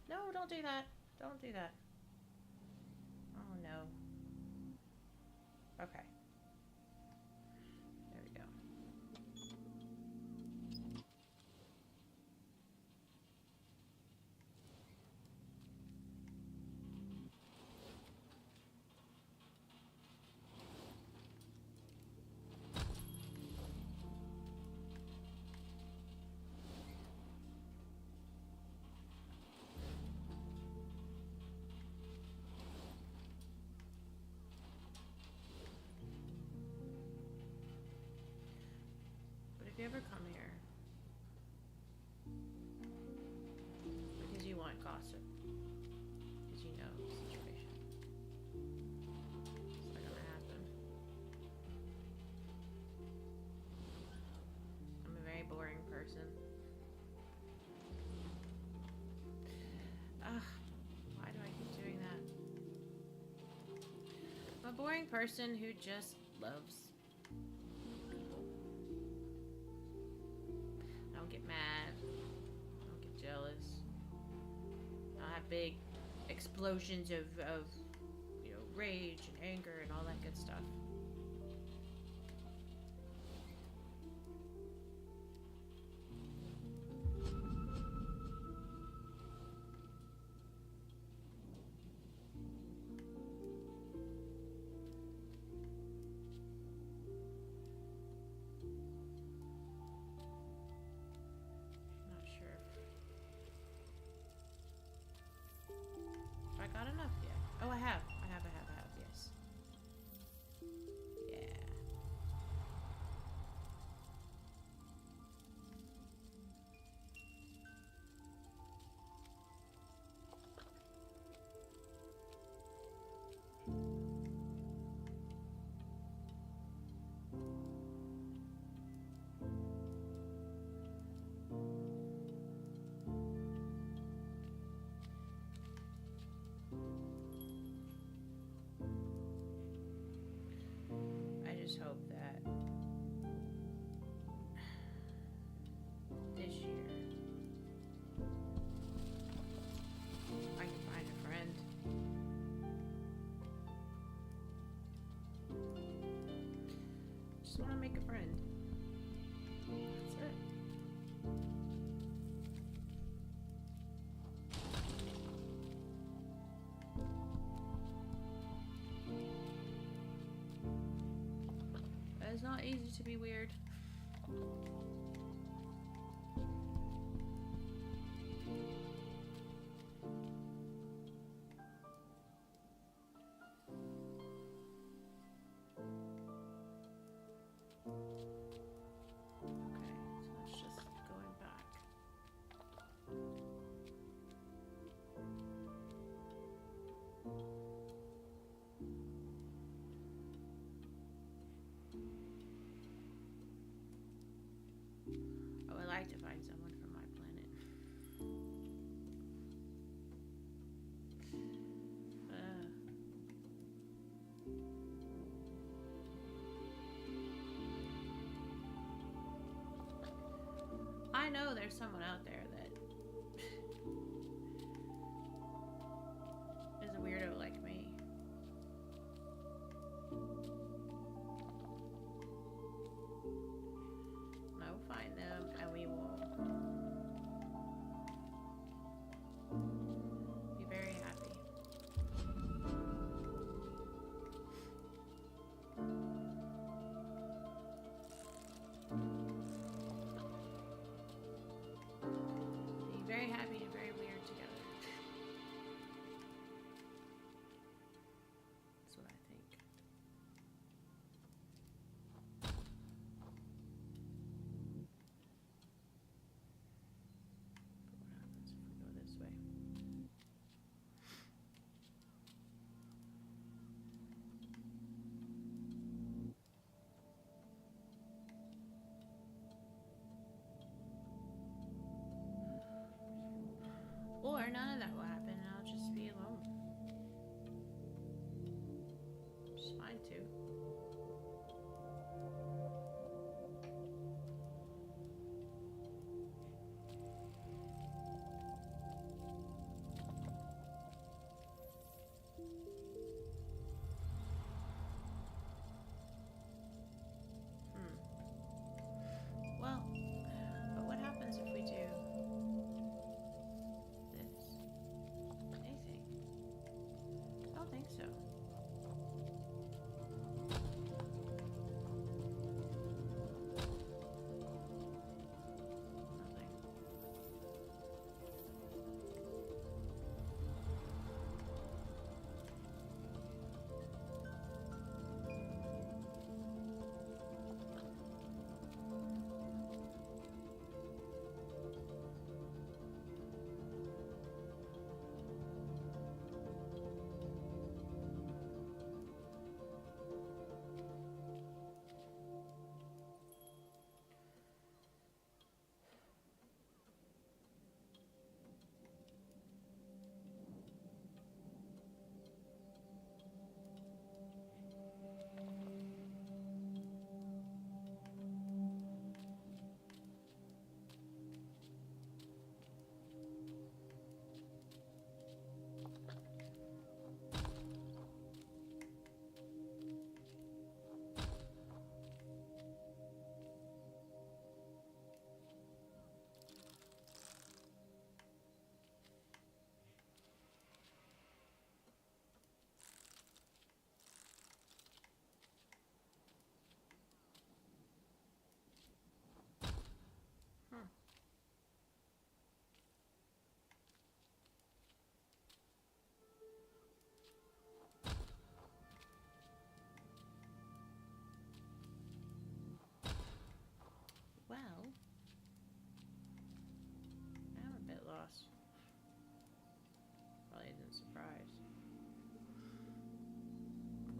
No, don't do that. Don't do that. Oh no. Okay. There we go. you ever come here because you want gossip, because you know the situation, it's not gonna happen. I'm a very boring person. Why do I keep doing that? I'm a boring person who just loves people. I don't get mad. I don't get jealous. I don't have big explosions of rage and anger and all that good stuff. I got enough yet. Oh, I have, yes. Yeah. I just hope that this year I can find a friend. Just want to make a friend. That's it. It's not easy to be weird. Okay, so let's just going back. I would like to find someone from my planet. I know there's someone out there that is a weirdo like me. I will find them and we will be very happy. Be very happy and very weird together. That's what I think. But what happens if we go this way? Or none of that will happen and I'll just be alone. Which is fine too. Well, but what happens if we do this? Anything? I don't think so. Nothing.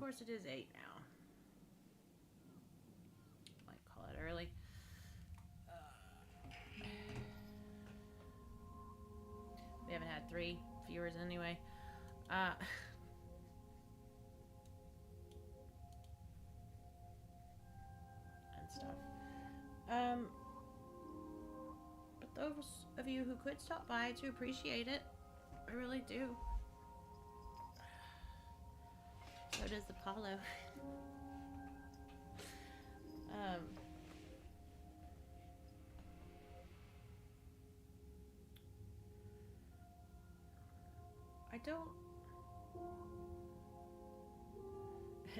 course, it is 8 now. Might call it early. We haven't had 3 viewers anyway. And stuff. But those of you who could stop by, I do appreciate it. I really do. So does Apollo. I don't.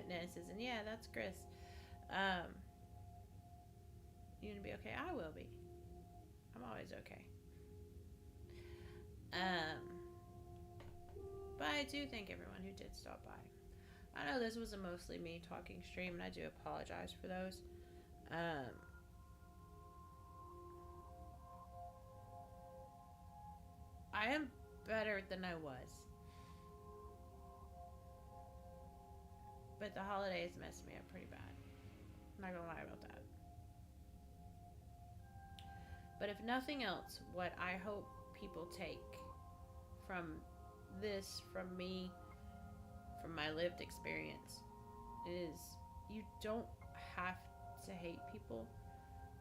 Nana says, and yeah, that's Gris. You gonna be okay? I will be. I'm always okay. But I do thank everyone who did stop by. I know this was a mostly me talking stream, and I do apologize for those. I am better than I was. But the holidays messed me up pretty bad. I'm not gonna lie about that. But if nothing else, what I hope people take from this, from me, from my lived experience, is you don't have to hate people.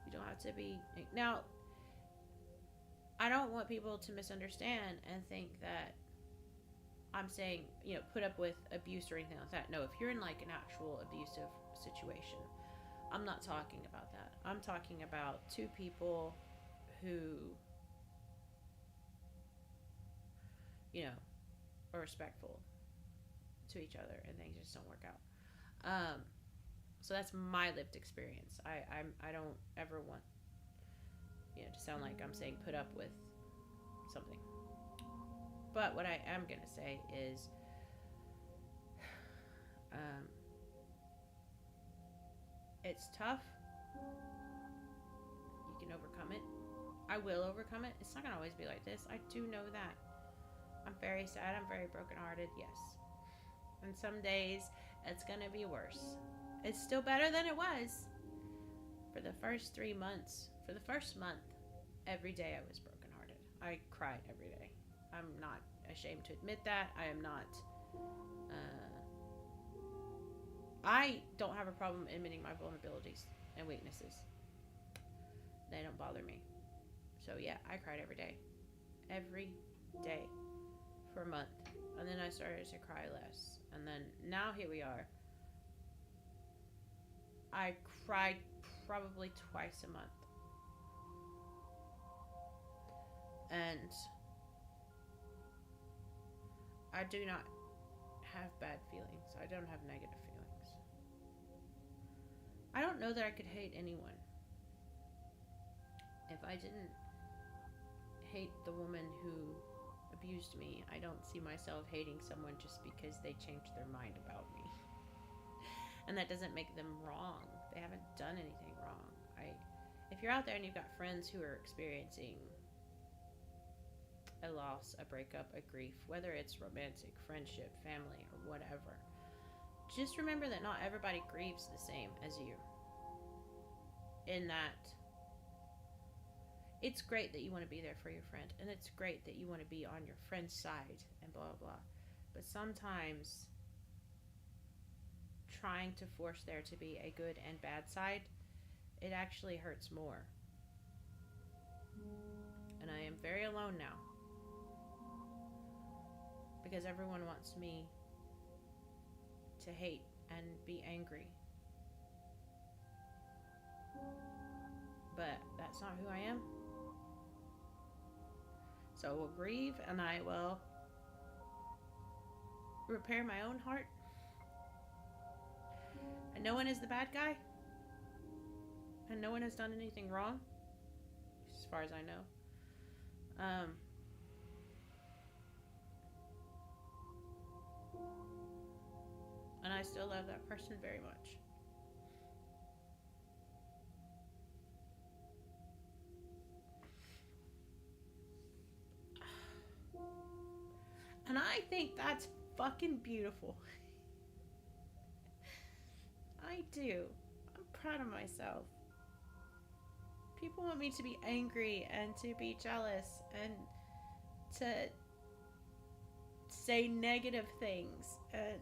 You don't have to be... Now, I don't want people to misunderstand and think that I'm saying, you know, put up with abuse or anything like that. No, if you're in like an actual abusive situation, I'm not talking about that. I'm talking about 2 people who, you know, are respectful to each other and things just don't work out. So that's my lived experience. I don't ever want, you know, to sound like I'm saying put up with something. But what I am going to say is, it's tough. You can overcome it. I will overcome it. It's not going to always be like this. I do know that. I'm very sad. I'm very brokenhearted. Yes. And some days it's going to be worse. It's still better than it was. For the first 3 months, for the first month, every day I was brokenhearted. I cried every day. I'm not ashamed to admit that. I am not. I don't have a problem admitting my vulnerabilities and weaknesses. They don't bother me. So yeah, I cried every day. Every day. For a month. And then I started to cry less. And then now here we are. I cried probably twice a month. And I do not have bad feelings. I don't have negative feelings. I don't know that I could hate anyone. If I didn't hate the woman who abused me, I don't see myself hating someone just because they changed their mind about me. And that doesn't make them wrong. They haven't done anything wrong. If you're out there and you've got friends who are experiencing a loss, a breakup, a grief, whether it's romantic, friendship, family, or whatever, just remember that not everybody grieves the same as you. In that, it's great that you want to be there for your friend, and it's great that you want to be on your friend's side, and blah, blah, blah. But sometimes, trying to force there to be a good and bad side, it actually hurts more. And I am very alone now. Because everyone wants me to hate and be angry. But that's not who I am. So I will grieve and I will repair my own heart. And no one is the bad guy. And no one has done anything wrong. As far as I know. And I still love that person very much. And I think that's fucking beautiful. I do. I'm proud of myself. People want me to be angry and to be jealous and to say negative things and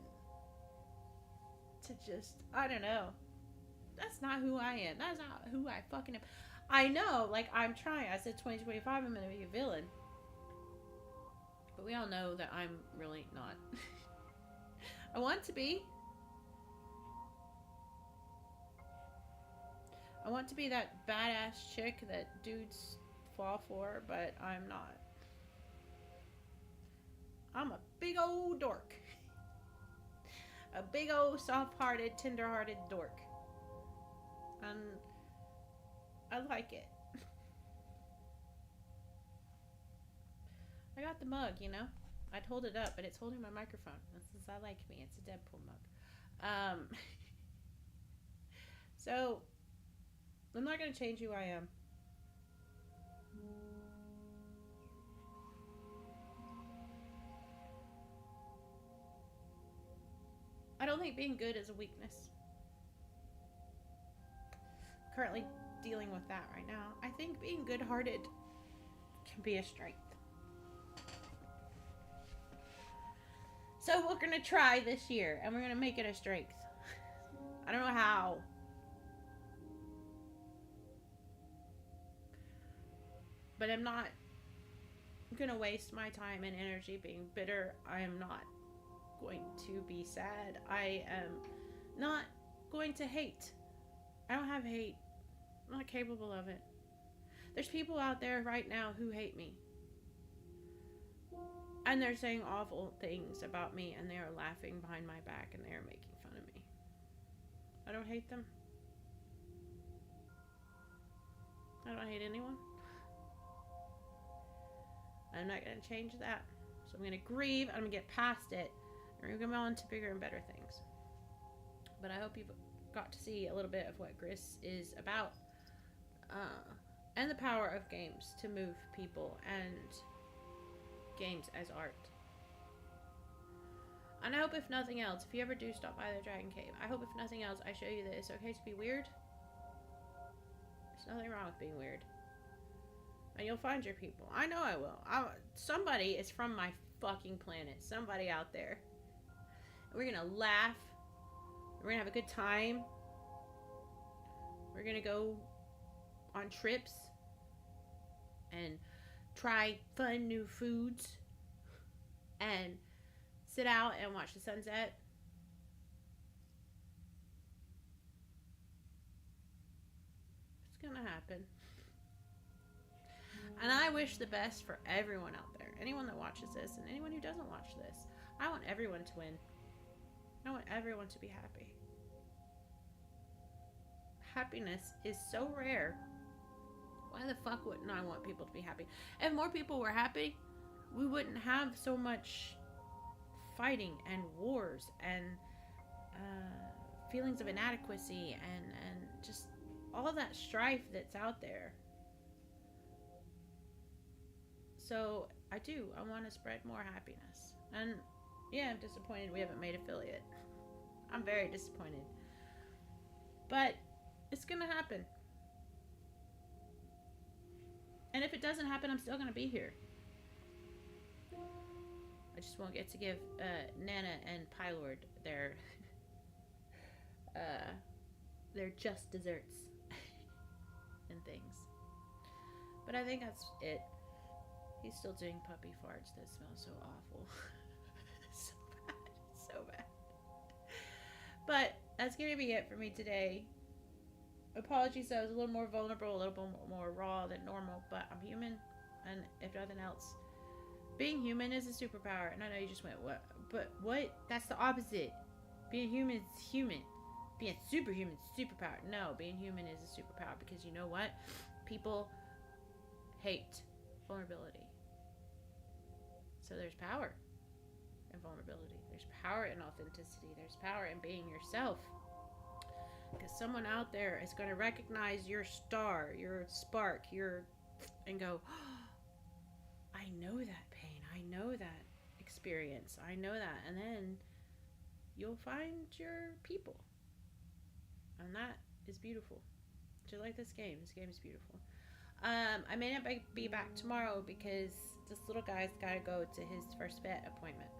to just, I don't know. That's not who I am. That's not who I fucking am. I know, like, I'm trying. I said 2025, I'm going to be a villain. But we all know that I'm really not. I want to be. I want to be that badass chick that dudes fall for, but I'm not. I'm a big old dork. A big old soft-hearted, tender-hearted dork. And I like it. I got the mug, you know? I'd hold it up, but it's holding my microphone. This is, I like me. It's a Deadpool mug. So, I'm not going to change who I am. I don't think being good is a weakness. I'm currently dealing with that right now. I think being good-hearted can be a strength. So we're going to try this year, and we're going to make it a strength. I don't know how. But I'm not going to waste my time and energy being bitter. I am not going to be sad. I am not going to hate. I don't have hate. I'm not capable of it. There's people out there right now who hate me. And they're saying awful things about me, and they are laughing behind my back, and they are making fun of me. I don't hate them. I don't hate anyone. I'm not going to change that. So I'm going to grieve, I'm going to get past it, and we're going to go on to bigger and better things. But I hope you've got to see a little bit of what Gris is about. And the power of games to move people, and games as art. And I hope, if nothing else, if you ever do stop by the Dragon Cave, I hope, if nothing else, I show you that it's okay to be weird. There's nothing wrong with being weird. And you'll find your people. I know I will. Somebody is from my fucking planet. Somebody out there. And we're gonna laugh. We're gonna have a good time. We're gonna go on trips and try fun new foods and sit out and watch the sunset. It's gonna happen. And I wish the best for everyone out there. Anyone that watches this and anyone who doesn't watch this. I want everyone to win. I want everyone to be happy. Happiness is so rare. Why the fuck wouldn't I want people to be happy? If more people were happy, we wouldn't have so much fighting and wars and feelings of inadequacy and just all that strife that's out there. So I want to spread more happiness. And yeah, I'm disappointed we haven't made affiliate. I'm very disappointed. But it's gonna happen. And if it doesn't happen, I'm still gonna be here. I just won't get to give Nana and Pylord their just desserts and things. But I think that's it. He's still doing puppy farts that smell so awful. So bad. So bad. But that's going to be it for me today. Apologies, I was a little more vulnerable, a little bit more raw than normal, but I'm human. And if nothing else, being human is a superpower. And I know you just went, what? But what? That's the opposite. Being human is human. Being superhuman is superpower. No, being human is a superpower, because you know what? People hate vulnerability. So there's power in vulnerability. There's power in authenticity. There's power in being yourself. Because someone out there is going to recognize your star, your spark, and go, oh, I know that pain. I know that experience. I know that. And then you'll find your people. And that is beautiful. Do you like this game? This game is beautiful. I may not be back tomorrow because this little guy's got to go to his first vet appointment.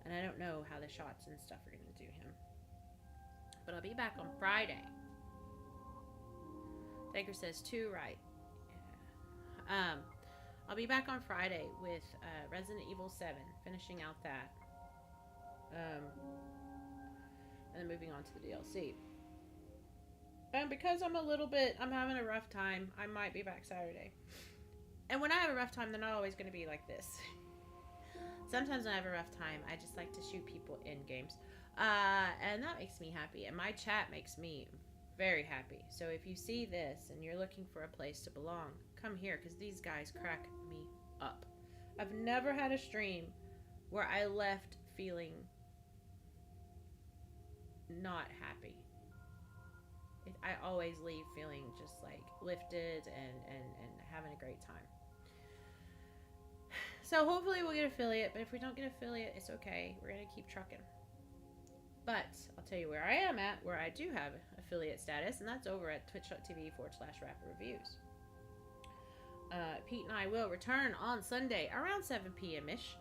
And I don't know how the shots and stuff are going to do him. But I'll be back on Friday. Baker says 2 right. Yeah. I'll be back on Friday with Resident Evil 7, finishing out that. And then moving on to the DLC. And because I'm having a rough time, I might be back Saturday. And when I have a rough time, they're not always going to be like this. Sometimes when I have a rough time, I just like to shoot people in games. And that makes me happy. And my chat makes me very happy. So if you see this and you're looking for a place to belong, come here, because these guys crack me up. I've never had a stream where I left feeling not happy. I always leave feeling just like lifted and having a great time. So hopefully we'll get affiliate, but if we don't get affiliate, it's okay. We're going to keep trucking. But I'll tell you where I am at, where I do have affiliate status, and that's over at twitch.tv/rapidreviews. Pete and I will return on Sunday around 7 p.m.-ish.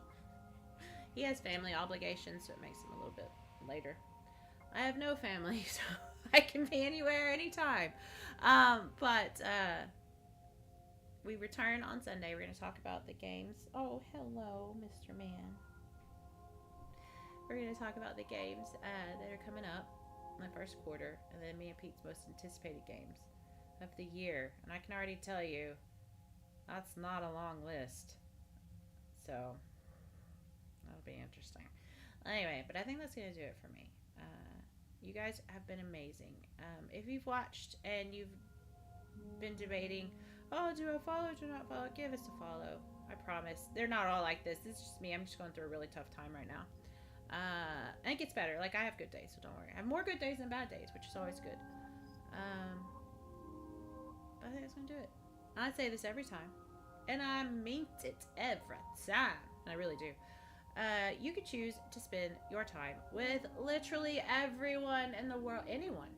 He has family obligations, so it makes him a little bit later. I have no family, so I can be anywhere, anytime. But we return on Sunday. We're going to talk about the games. Oh, hello, Mr. Man. We're going to talk about the games that are coming up in the first quarter, and then me and Pete's most anticipated games of the year. And I can already tell you, that's not a long list. So, that'll be interesting. Anyway, but I think that's going to do it for me. You guys have been amazing. If you've watched and you've been debating, oh, do I follow, do I not follow, give us a follow. I promise. They're not all like this. This is just me. I'm just going through a really tough time right now. And it gets better. Like, I have good days, so don't worry. I have more good days than bad days, which is always good. But I think that's going to do it. I say this every time. And I mean it every time. And I really do. You could choose to spend your time with literally everyone in the world, anyone,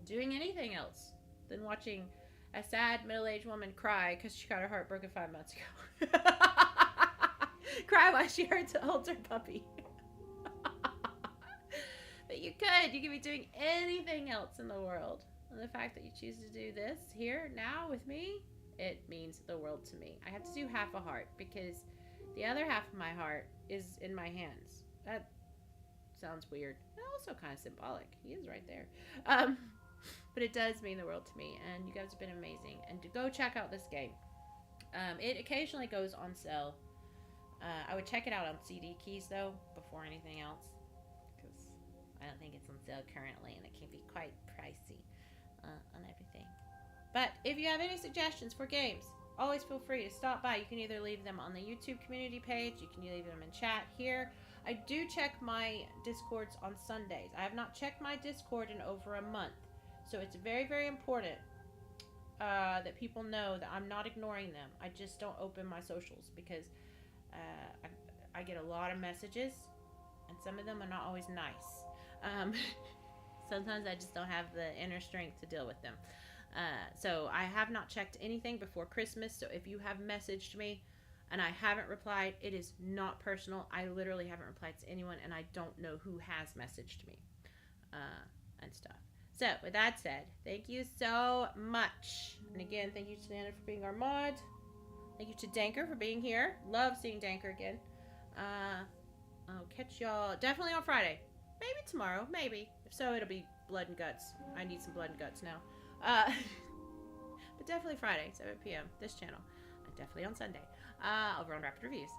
doing anything else than watching a sad middle-aged woman cry because she got her heart broken 5 months ago. Cry while she holds her puppy. But you could be doing anything else in the world. And the fact that you choose to do this here, now, with me, it means the world to me. I have to do half a heart because the other half of my heart is in my hands. That sounds weird. And also kind of symbolic. He is right there. But it does mean the world to me. And you guys have been amazing. And to go check out this game. It occasionally goes on sale. I would check it out on CD keys, though, before anything else. Because I don't think it's on sale currently. And it can be quite pricey on everything. But if you have any suggestions for games, always feel free to stop by. You can either leave them on the YouTube community page. You can leave them in chat here. I do check my Discords on Sundays. I have not checked my Discord in over a month. So it's very, very important that people know that I'm not ignoring them. I just don't open my socials because I get a lot of messages. And some of them are not always nice. Sometimes I just don't have the inner strength to deal with them. So I have not checked anything before Christmas. So if you have messaged me and I haven't replied, it is not personal. I literally haven't replied to anyone, and I don't know who has messaged me and stuff. So with that said, thank you so much. And again, thank you to Nana for being our mod. Thank you to Danker for being here. Love seeing Danker again. I'll catch y'all definitely on Friday. Maybe tomorrow. Maybe. If so, it'll be blood and guts. I need some blood and guts now. But definitely Friday, 7 p.m. this channel, and definitely on Sunday over on Rapid Reviews.